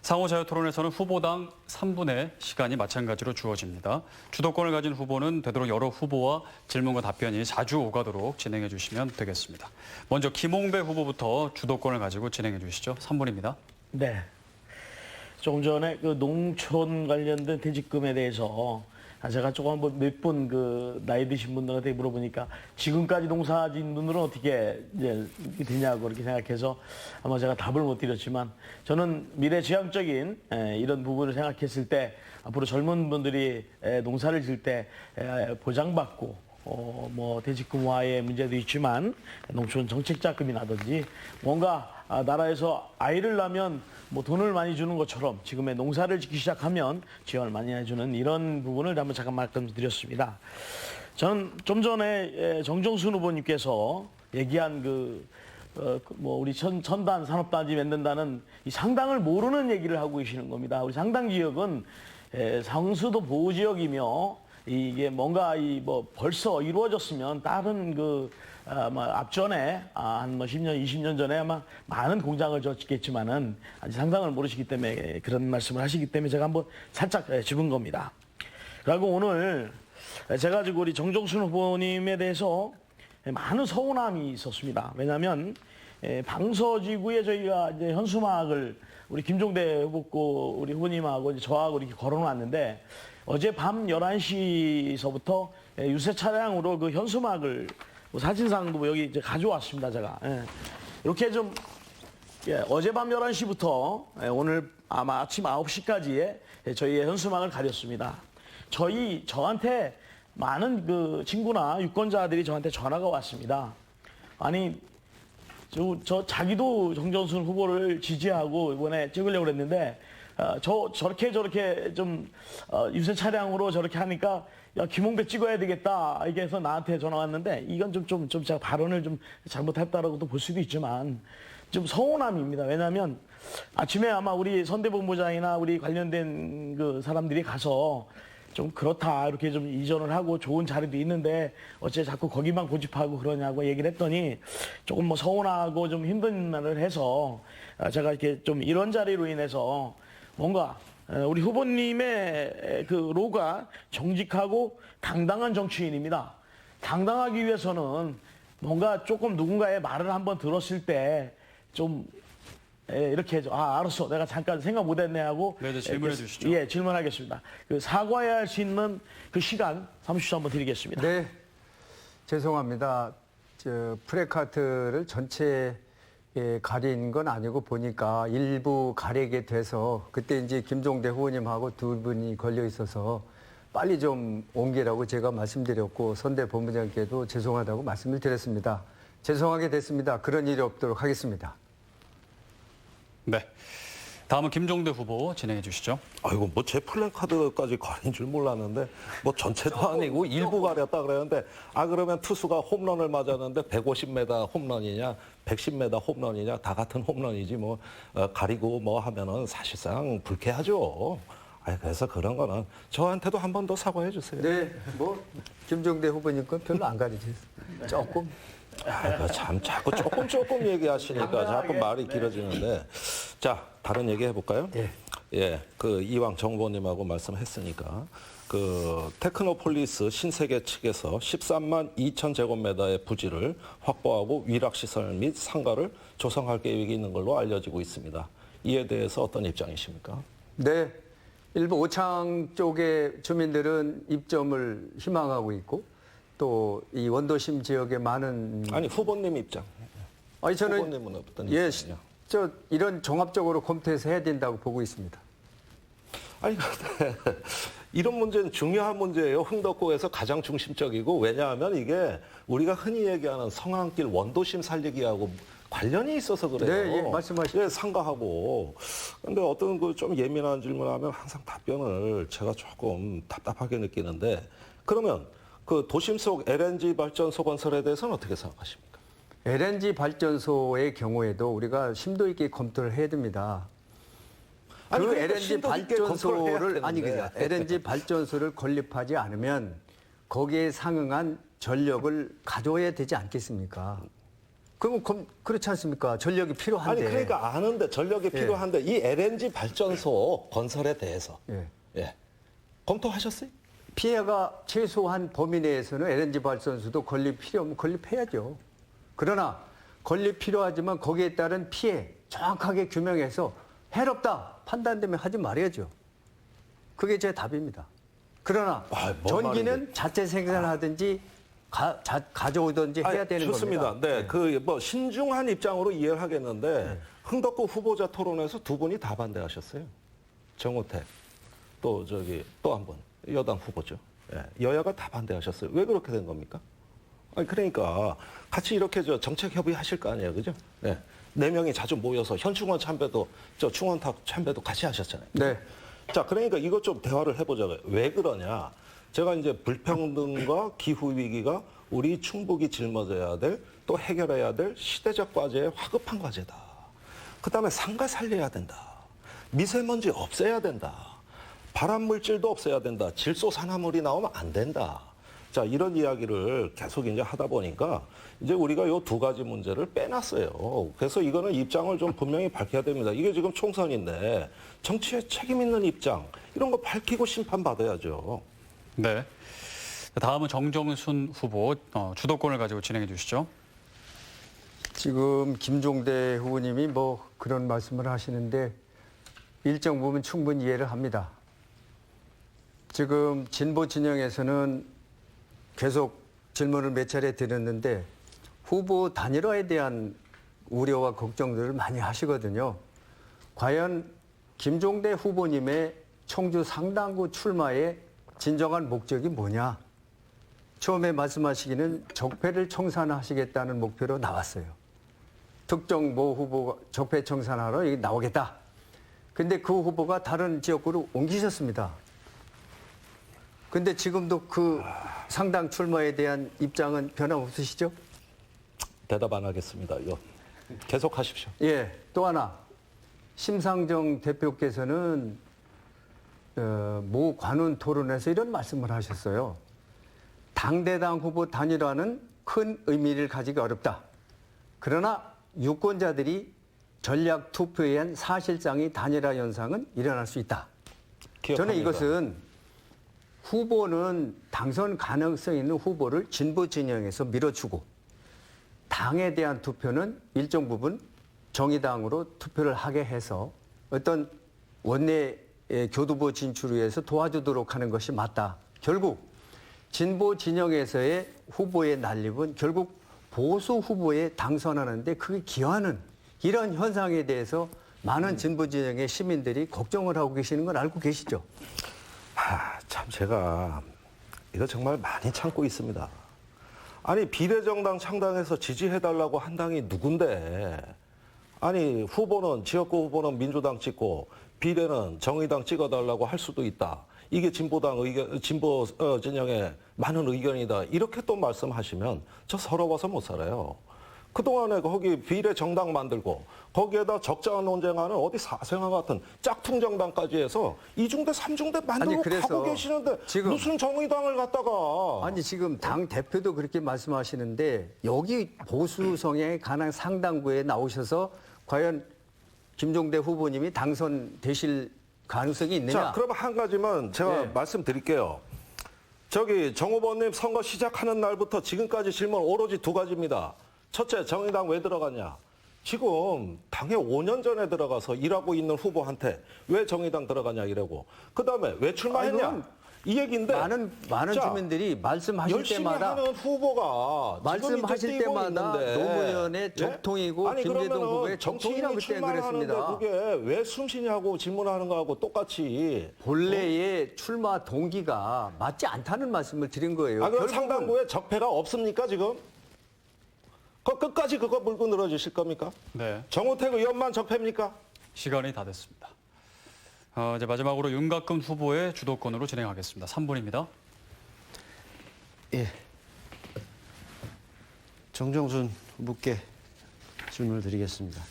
상호 자유 토론에서는 후보당 3분의 시간이 마찬가지로 주어집니다. 주도권을 가진 후보는 되도록 여러 후보와 질문과 답변이 자주 오가도록 진행해 주시면 되겠습니다. 먼저 김홍배 후보부터 주도권을 가지고 진행해 주시죠. 3분입니다. 네. 조금 전에 그 농촌 관련된 퇴직금에 대해서 제가 조금 몇 분 그 나이 드신 분들한테 물어보니까 지금까지 농사진 분들은 어떻게 이제 되냐고 이렇게 생각해서 아마 제가 답을 못 드렸지만 저는 미래지향적인 이런 부분을 생각했을 때 앞으로 젊은 분들이 농사를 질 때 보장받고 뭐 퇴직금화의 문제도 있지만 농촌 정책자금이라든지 뭔가 나라에서 아이를 낳으면 뭐 돈을 많이 주는 것처럼 지금의 농사를 짓기 시작하면 지원을 많이 해주는 이런 부분을 한번 잠깐 말씀드렸습니다. 저는 좀 전에 정정순 후보님께서 얘기한 뭐 우리 첨단 산업단지 만든다는 이 상당을 모르는 얘기를 하고 계시는 겁니다. 우리 상당 지역은 상수도 보호 지역이며 이게 뭔가 뭐 벌써 이루어졌으면 다른 앞전에 한 10년, 20년 전에 아마 많은 공장을 짓겠지만은 아직 상상을 모르시기 때문에 그런 말씀을 하시기 때문에 제가 한번 살짝 짚은 겁니다. 그리고 오늘 제가 지금 우리 정정순 후보님에 대해서 많은 서운함이 있었습니다. 왜냐하면 방서지구에 저희가 이제 현수막을 우리 김종대 후보고 우리 후보님하고 이제 저하고 이렇게 걸어놨는데 어제 밤 11시서부터 유세 차량으로 그 현수막을 사진상도 여기 이제 가져왔습니다, 제가. 이렇게 좀, 어젯밤 11시부터 오늘 아마 아침 9시까지의 저희의 현수막을 가렸습니다. 저한테 많은 그 친구나 유권자들이 저한테 전화가 왔습니다. 아니, 자기도 정정순 후보를 지지하고 이번에 찍으려고 그랬는데 저렇게 좀 유세 차량으로 저렇게 하니까 야, 김홍배 찍어야 되겠다. 이게 해서 나한테 전화 왔는데 이건 좀 제가 발언을 좀 잘못했다라고도 볼 수도 있지만 좀 서운함입니다. 왜냐하면 아침에 아마 우리 선대본부장이나 우리 관련된 그 사람들이 가서 좀 그렇다 이렇게 좀 이전을 하고 좋은 자리도 있는데 어째 자꾸 거기만 고집하고 그러냐고 얘기를 했더니 조금 뭐 서운하고 좀 힘든 말을 해서 제가 이렇게 좀 이런 자리로 인해서 뭔가 우리 후보님의 그 로가 정직하고 당당한 정치인입니다. 당당하기 위해서는 뭔가 조금 누군가의 말을 한번 들었을 때 좀 이렇게 해서 알았어 내가 잠깐 생각 못했네 하고 네, 이제 질문해 주시죠. 예, 질문하겠습니다. 그 사과해야 할 수 있는 그 시간 30초 한번 드리겠습니다. 네, 죄송합니다. 프레카트를 전체에 가린 건 아니고 보니까 일부 가리게 돼서 그때 이제 김종대 후보님하고 두 분이 걸려 있어서 빨리 좀 옮기라고 제가 말씀드렸고 선대 본부장께도 죄송하다고 말씀을 드렸습니다. 죄송하게 됐습니다. 그런 일이 없도록 하겠습니다. 네. 다음은 김종대 후보 진행해 주시죠. 아이고 뭐 제 플래카드까지 가린 줄 몰랐는데 뭐 전체도 아니고 일부 가렸다 그랬는데 그러면 투수가 홈런을 맞았는데 150m 홈런이냐 110m 홈런이냐 다 같은 홈런이지 뭐 가리고 뭐 하면은 사실상 불쾌하죠. 그래서 그런 거는 저한테도 한 번 더 사과해 주세요. 네, 뭐 김종대 후보님 건 별로 안 가리셨어요. 조금. 참 자꾸 조금 얘기하시니까 자꾸 말이 길어지는데 자 다른 얘기 해볼까요? 예. 예, 그 이왕 정 후보님하고 말씀했으니까 그 테크노폴리스 신세계 측에서 13만 2천 제곱미터의 부지를 확보하고 위락시설 및 상가를 조성할 계획이 있는 걸로 알려지고 있습니다. 이에 대해서 어떤 입장이십니까? 네, 일부 오창 쪽의 주민들은 입점을 희망하고 있고 또 이 원도심 지역에 많은 아니 후보님 입장. 저는 후보님은 어떤 예, 입장이냐? 이런 종합적으로 검토해서 해야 된다고 보고 있습니다. 아니 근데 이런 문제는 중요한 문제예요. 흥덕구에서 가장 중심적이고 왜냐하면 이게 우리가 흔히 얘기하는 성안길 원도심 살리기하고 관련이 있어서 그래요. 네, 예, 말씀하시죠. 예, 상가하고. 근데 어떤 그 좀 예민한 질문하면 항상 답변을 제가 조금 답답하게 느끼는데 그러면 그 도심 속 LNG 발전소 건설에 대해서는 어떻게 생각하십니까? LNG 발전소의 경우에도 우리가 심도 있게 검토를 해야 됩니다. 아니, 그 그러니까 LNG 심도 있게 검토를 해야 발전소를 되는데. LNG 발전소를 건립하지 않으면 거기에 상응한 전력을 가져야 되지 않겠습니까? 그러면 그렇지 않습니까? 전력이 필요한데. 아니 그러니까 아는데 전력이 필요한데 이 LNG 발전소 건설에 대해서 예. 검토하셨어요? 피해가 최소한 범위 내에서는 LNG 발전소도 건립 필요하면 건립해야죠. 그러나 건립 필요하지만 거기에 따른 피해 정확하게 규명해서 해롭다 판단되면 하지 말아야죠. 그게 제 답입니다. 그러나 뭔 전기는 말인지. 자체 생산하든지 가져오든지 해야 되는 좋습니다. 겁니다. 네, 그 뭐 신중한 입장으로 이해를 하겠는데 흥덕구 후보자 토론에서 두 분이 다 반대하셨어요. 정호택 또 한 분 여당 후보죠. 예, 여야가 다 반대하셨어요. 왜 그렇게 된 겁니까? 아니 그러니까 같이 이렇게 정책 협의하실 거 아니에요, 그죠? 네, 4명이 자주 모여서 현충원 참배도 충원탑 참배도 같이 하셨잖아요. 네. 자, 그러니까 이것 좀 대화를 해보자고요. 왜 그러냐? 제가 이제 불평등과 기후 위기가 우리 충북이 짊어져야 될 또 해결해야 될 시대적 과제의 화급한 과제다. 그다음에 상가 살려야 된다. 미세먼지 없애야 된다. 발암 물질도 없애야 된다. 질소 산화물이 나오면 안 된다. 자, 이런 이야기를 계속 이제 하다 보니까 이제 우리가 요 두 가지 문제를 빼놨어요. 그래서 이거는 입장을 좀 분명히 밝혀야 됩니다. 이게 지금 총선인데 정치에 책임 있는 입장 이런 거 밝히고 심판받아야죠. 네. 다음은 정정순 후보 주도권을 가지고 진행해 주시죠. 지금 김종대 후보님이 뭐 그런 말씀을 하시는데 일정 부분 충분히 이해를 합니다. 지금 진보 진영에서는 계속 질문을 몇 차례 드렸는데 후보 단일화에 대한 우려와 걱정들을 많이 하시거든요. 과연 김종대 후보님의 청주 상당구 출마의 진정한 목적이 뭐냐? 처음에 말씀하시기는 적폐를 청산하시겠다는 목표로 나왔어요. 특정 모 후보가 적폐 청산하러 여기 나오겠다. 근데 그 후보가 다른 지역구로 옮기셨습니다. 근데 지금도 그 상당 출마에 대한 입장은 변함없으시죠? 대답 안 하겠습니다. 계속하십시오. 예, 또 하나. 심상정 대표께서는 모 관훈 토론에서 이런 말씀을 하셨어요. 당대당 후보 단일화는 큰 의미를 가지기 어렵다. 그러나 유권자들이 전략 투표에 의한 사실상의 단일화 현상은 일어날 수 있다. 기억합니다. 저는 이것은 후보는 당선 가능성 있는 후보를 진보 진영에서 밀어주고 당에 대한 투표는 일정 부분 정의당으로 투표를 하게 해서 어떤 원내 교두보 진출을 위해서 도와주도록 하는 것이 맞다. 결국 진보 진영에서의 후보의 난립은 결국 보수 후보에 당선하는데 그게 기여하는 이런 현상에 대해서 많은 진보 진영의 시민들이 걱정을 하고 계시는 걸 알고 계시죠? 참 제가 이거 정말 많이 참고 있습니다. 아니 비례정당 창당해서 지지해달라고 한 당이 누군데? 아니 후보는 지역구 후보는 민주당 찍고 비례는 정의당 찍어달라고 할 수도 있다. 이게 진보당 의견, 진보 진영의 많은 의견이다. 이렇게 또 말씀하시면 저 서러워서 못 살아요. 그동안에 거기 비례 정당 만들고 거기에다 적자 논쟁하는 어디 사생아 같은 짝퉁 정당까지 해서 이중대 삼중대 만들고 그래서 가고 계시는데 지금 무슨 정의당을 갖다가 아니 지금 당 대표도 그렇게 말씀하시는데 여기 보수 성향의 가난 상당부에 나오셔서 과연 김종대 후보님이 당선되실 가능성이 있느냐? 자, 그럼 한 가지만 제가 네. 말씀드릴게요. 저기 정 후보님 선거 시작하는 날부터 지금까지 질문 오로지 두 가지입니다. 첫째, 정의당 왜 들어갔냐? 지금 당에 5년 전에 들어가서 일하고 있는 후보한테 왜 정의당 들어가냐 이러고 그다음에 왜 출마했냐? 이건 이 얘기인데 많은 자, 주민들이 말씀하실 열심히 때마다 하는 후보가 말씀하실 지금 이제 뛰고 때마다 있는데. 노무현의 적통이고 아니, 김대동 그러면은 후보의 적통이라고 그때 출마를 그랬습니다. 하는데 그게 왜 숨쉬냐고 질문하는 거하고 똑같이 본래의 출마 동기가 맞지 않다는 말씀을 드린 거예요. 아, 그럼 결국은 상당부에 적폐가 없습니까, 지금? 끝까지 그거 물고 늘어지실 겁니까? 네, 정우택 의원만 적폐입니까? 시간이 다 됐습니다. 이제 마지막으로 윤갑근 후보의 주도권으로 진행하겠습니다. 3분입니다. 예. 정정순 후보께 질문을 드리겠습니다.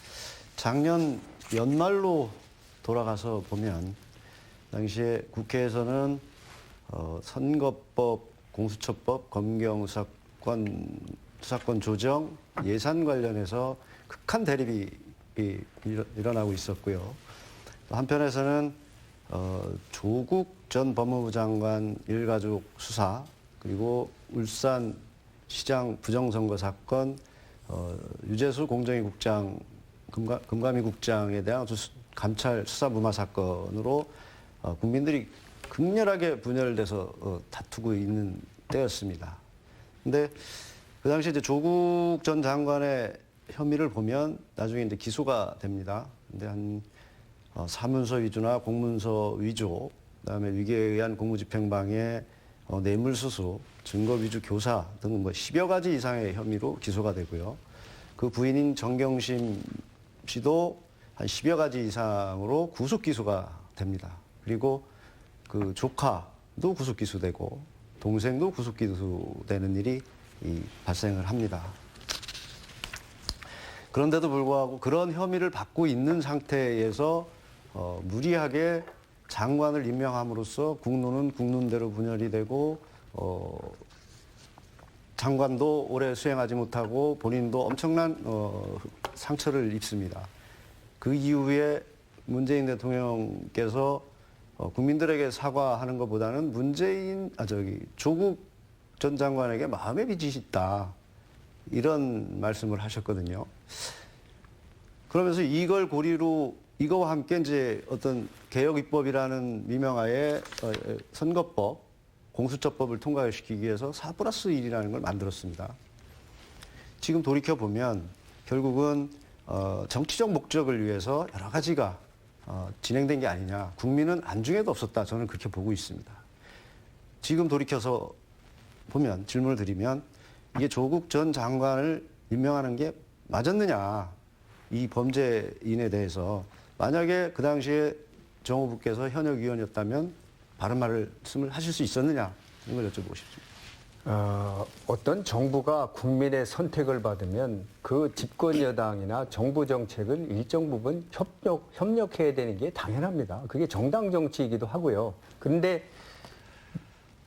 작년 연말로 돌아가서 보면 당시에 국회에서는 선거법, 공수처법, 검경수사권 조정, 예산 관련해서 극한 대립이 일어나고 있었고요. 한편에서는 조국 전 법무부 장관 일가족 수사 그리고 울산 시장 부정선거 사건 유재수 공정위 국장 금감위 국장에 대한 감찰 수사 무마 사건으로 국민들이 극렬하게 분열돼서 다투고 있는 때였습니다. 근데 그 당시 이제 조국 전 장관의 혐의를 보면 나중에 이제 기소가 됩니다. 근데 한 사문서 위조나 공문서 위조, 그다음에 위계에 의한 공무집행방해, 뇌물수수, 증거 위조 교사 등 뭐 10여 가지 이상의 혐의로 기소가 되고요. 그 부인인 정경심 씨도 한 10여 가지 이상으로 구속 기소가 됩니다. 그리고 그 조카도 구속 기소되고 동생도 구속 기소되는 일이 발생을 합니다. 그런데도 불구하고 그런 혐의를 받고 있는 상태에서 무리하게 장관을 임명함으로써 국론은 국론대로 분열이 되고 장관도 오래 수행하지 못하고 본인도 엄청난 상처를 입습니다. 그 이후에 문재인 대통령께서 국민들에게 사과하는 것보다는 조국 전 장관에게 마음의 빚이 있다. 이런 말씀을 하셨거든요. 그러면서 이걸 고리로 이거와 함께 이제 어떤 개혁 입법이라는 미명하에 선거법, 공수처법을 통과시키기 위해서 4+1이라는 걸 만들었습니다. 지금 돌이켜 보면 결국은 정치적 목적을 위해서 여러 가지가 진행된 게 아니냐. 국민은 안중에도 없었다. 저는 그렇게 보고 있습니다. 지금 돌이켜서 보면 질문을 드리면 이게 조국 전 장관을 임명하는 게 맞았느냐, 이 범죄인에 대해서 만약에 그 당시에 정 후보께서 현역 의원이었다면 바른 말씀을 하실 수 있었느냐, 이런 걸 여쭤보고 싶습니다. 어떤 정부가 국민의 선택을 받으면 그 집권 여당이나 정부 정책을 일정 부분 협력해야 되는 게 당연합니다. 그게 정당 정치이기도 하고요. 그런데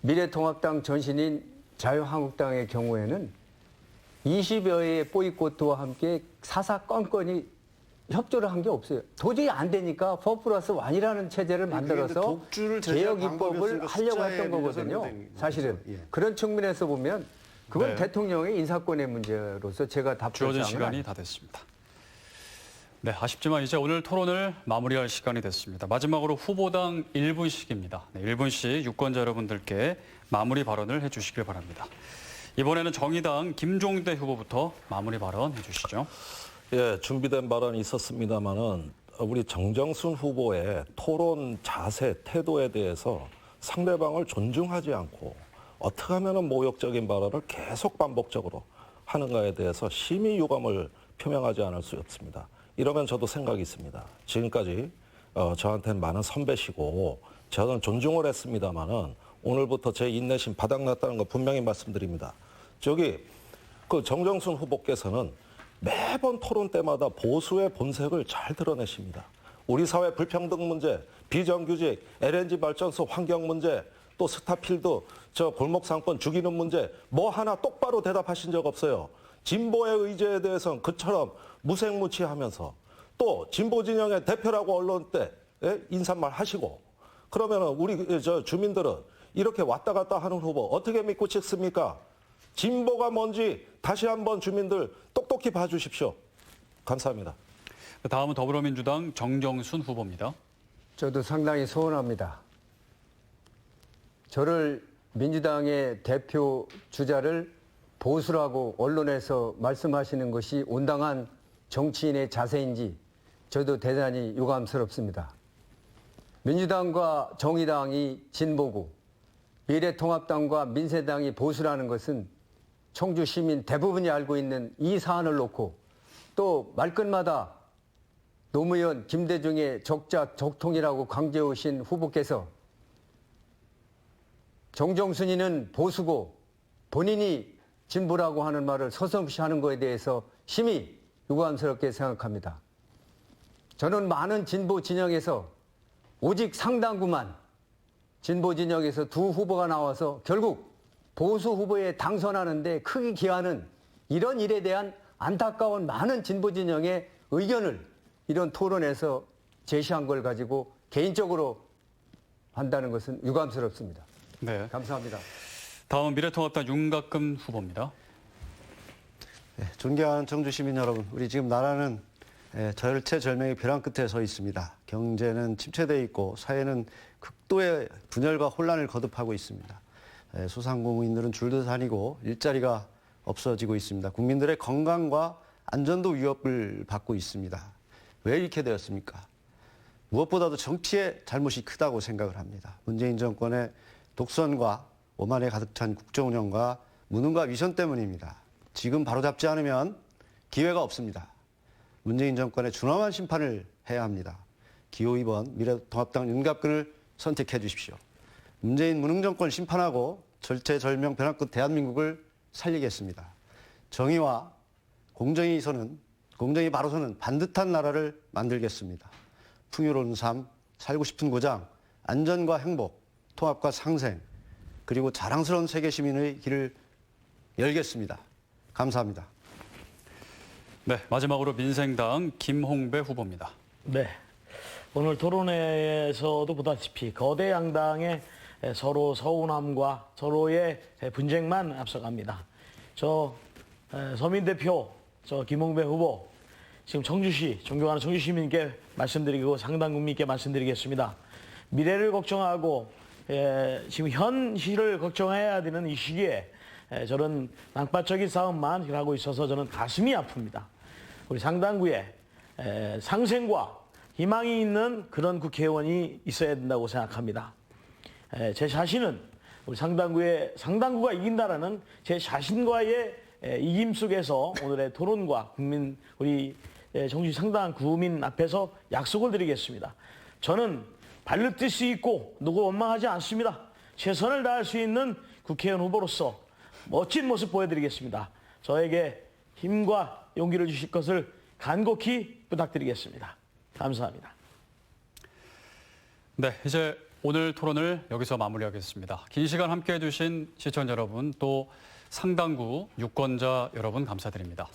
미래통합당 전신인 자유한국당의 경우에는 20여의 뽀이꼬트와 함께 사사건건이 협조를 한 게 없어요. 도저히 안 되니까 4+1이라는 체제를 만들어서 독주를 제재할 개혁 입법을 방법이었으니까 하려고 숫자에 했던 밀려서 거거든요. 그런 거죠. 사실은. 예. 그런 측면에서 보면 그건 네. 대통령의 인사권의 문제로서 제가 답변을 주어진 시간이 다 됐습니다. 네, 아쉽지만 이제 오늘 토론을 마무리할 시간이 됐습니다. 마지막으로 후보당 1분씩입니다. 네, 1분씩 유권자 여러분들께 마무리 발언을 해주시길 바랍니다. 이번에는 정의당 김종대 후보부터 마무리 발언 해주시죠. 예, 준비된 발언이 있었습니다만은 우리 정정순 후보의 토론 자세, 태도에 대해서 상대방을 존중하지 않고 어떻게 하면은 모욕적인 발언을 계속 반복적으로 하는가에 대해서 심히 유감을 표명하지 않을 수 없습니다. 이러면 저도 생각이 있습니다. 지금까지 저한테는 많은 선배시고 저는 존중을 했습니다만은 오늘부터 제 인내심 바닥났다는 거 분명히 말씀드립니다. 저기 그 정정순 후보께서는 매번 토론 때마다 보수의 본색을 잘 드러내십니다. 우리 사회 불평등 문제, 비정규직, LNG 발전소 환경 문제, 또 스타필드, 저 골목 상권 죽이는 문제 뭐 하나 똑바로 대답하신 적 없어요. 진보의 의제에 대해서는 그처럼 무색무취하면서 또 진보 진영의 대표라고 언론 때 인사말 하시고 그러면은 우리 저 주민들은 이렇게 왔다 갔다 하는 후보 어떻게 믿고 찍습니까? 진보가 뭔지 다시 한번 주민들 똑똑히 봐주십시오. 감사합니다. 다음은 더불어민주당 정정순 후보입니다. 저도 상당히 서운합니다. 저를 민주당의 대표 주자를 보수라고 언론에서 말씀하시는 것이 온당한 정치인의 자세인지 저도 대단히 유감스럽습니다. 민주당과 정의당이 진보고 미래통합당과 민세당이 보수라는 것은 청주 시민 대부분이 알고 있는 이 사안을 놓고 또 말끝마다 노무현, 김대중의 적자, 적통이라고 강조해오신 후보께서 정정순이는 보수고 본인이 진보라고 하는 말을 서슴없이 하는 것에 대해서 심히 유감스럽게 생각합니다. 저는 많은 진보 진영에서 오직 상당구만 진보 진영에서 두 후보가 나와서 결국 보수 후보에 당선하는데 크게 기여하는 이런 일에 대한 안타까운 많은 진보 진영의 의견을 이런 토론에서 제시한 걸 가지고 개인적으로 한다는 것은 유감스럽습니다. 네. 감사합니다. 다음 미래통합당 윤갑근 후보입니다. 네, 존경하는 청주 시민 여러분, 우리 지금 나라는 절체절명의 벼랑 끝에 서 있습니다. 경제는 침체돼 있고 사회는 극도의 분열과 혼란을 거듭하고 있습니다. 소상공인들은 줄도 다니고 일자리가 없어지고 있습니다. 국민들의 건강과 안전도 위협을 받고 있습니다. 왜 이렇게 되었습니까? 무엇보다도 정치의 잘못이 크다고 생각을 합니다. 문재인 정권의 독선과 오만에 가득 찬 국정운영과 무능과 위선 때문입니다. 지금 바로잡지 않으면 기회가 없습니다. 문재인 정권의 준엄한 심판을 해야 합니다. 기호 2번 미래통합당 윤갑근을 선택해 주십시오. 문재인 무능 정권 심판하고 절체절명 벼랑 끝 대한민국을 살리겠습니다. 정의와 공정이 바로 서는 반듯한 나라를 만들겠습니다. 풍요로운 삶, 살고 싶은 고장, 안전과 행복, 통합과 상생, 그리고 자랑스러운 세계 시민의 길을 열겠습니다. 감사합니다. 네, 마지막으로 민생당 김홍배 후보입니다. 네. 오늘 토론회에서도 보다시피 거대 양당의 서로 서운함과 서로의 분쟁만 앞서갑니다. 서민 대표, 김홍배 후보, 지금 청주시, 존경하는 청주 시민께 말씀드리고 상당 국민께 말씀드리겠습니다. 미래를 걱정하고 지금 현실을 걱정해야 되는 이 시기에 저런 낭파적인 싸움만 하고 있어서 저는 가슴이 아픕니다. 우리 상당구에 상생과 희망이 있는 그런 국회의원이 있어야 된다고 생각합니다. 제 자신은 우리 상당구가 이긴다라는 제 자신과의 이김 속에서 오늘의 토론과 우리 정치 상당 구민 앞에서 약속을 드리겠습니다. 저는 발로 뛸 수 있고 누구 원망하지 않습니다. 최선을 다할 수 있는 국회의원 후보로서 멋진 모습 보여드리겠습니다. 저에게 힘과 용기를 주실 것을 간곡히 부탁드리겠습니다. 감사합니다. 네, 이제 오늘 토론을 여기서 마무리하겠습니다. 긴 시간 함께해 주신 시청자 여러분, 또 상당구 유권자 여러분 감사드립니다.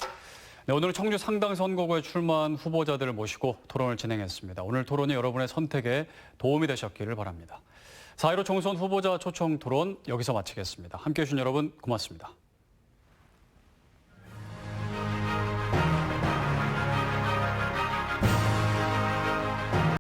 네, 오늘은 청주 상당 선거구에 출마한 후보자들을 모시고 토론을 진행했습니다. 오늘 토론이 여러분의 선택에 도움이 되셨기를 바랍니다. 4.15 총선 후보자 초청 토론 여기서 마치겠습니다. 함께해 주신 여러분 고맙습니다.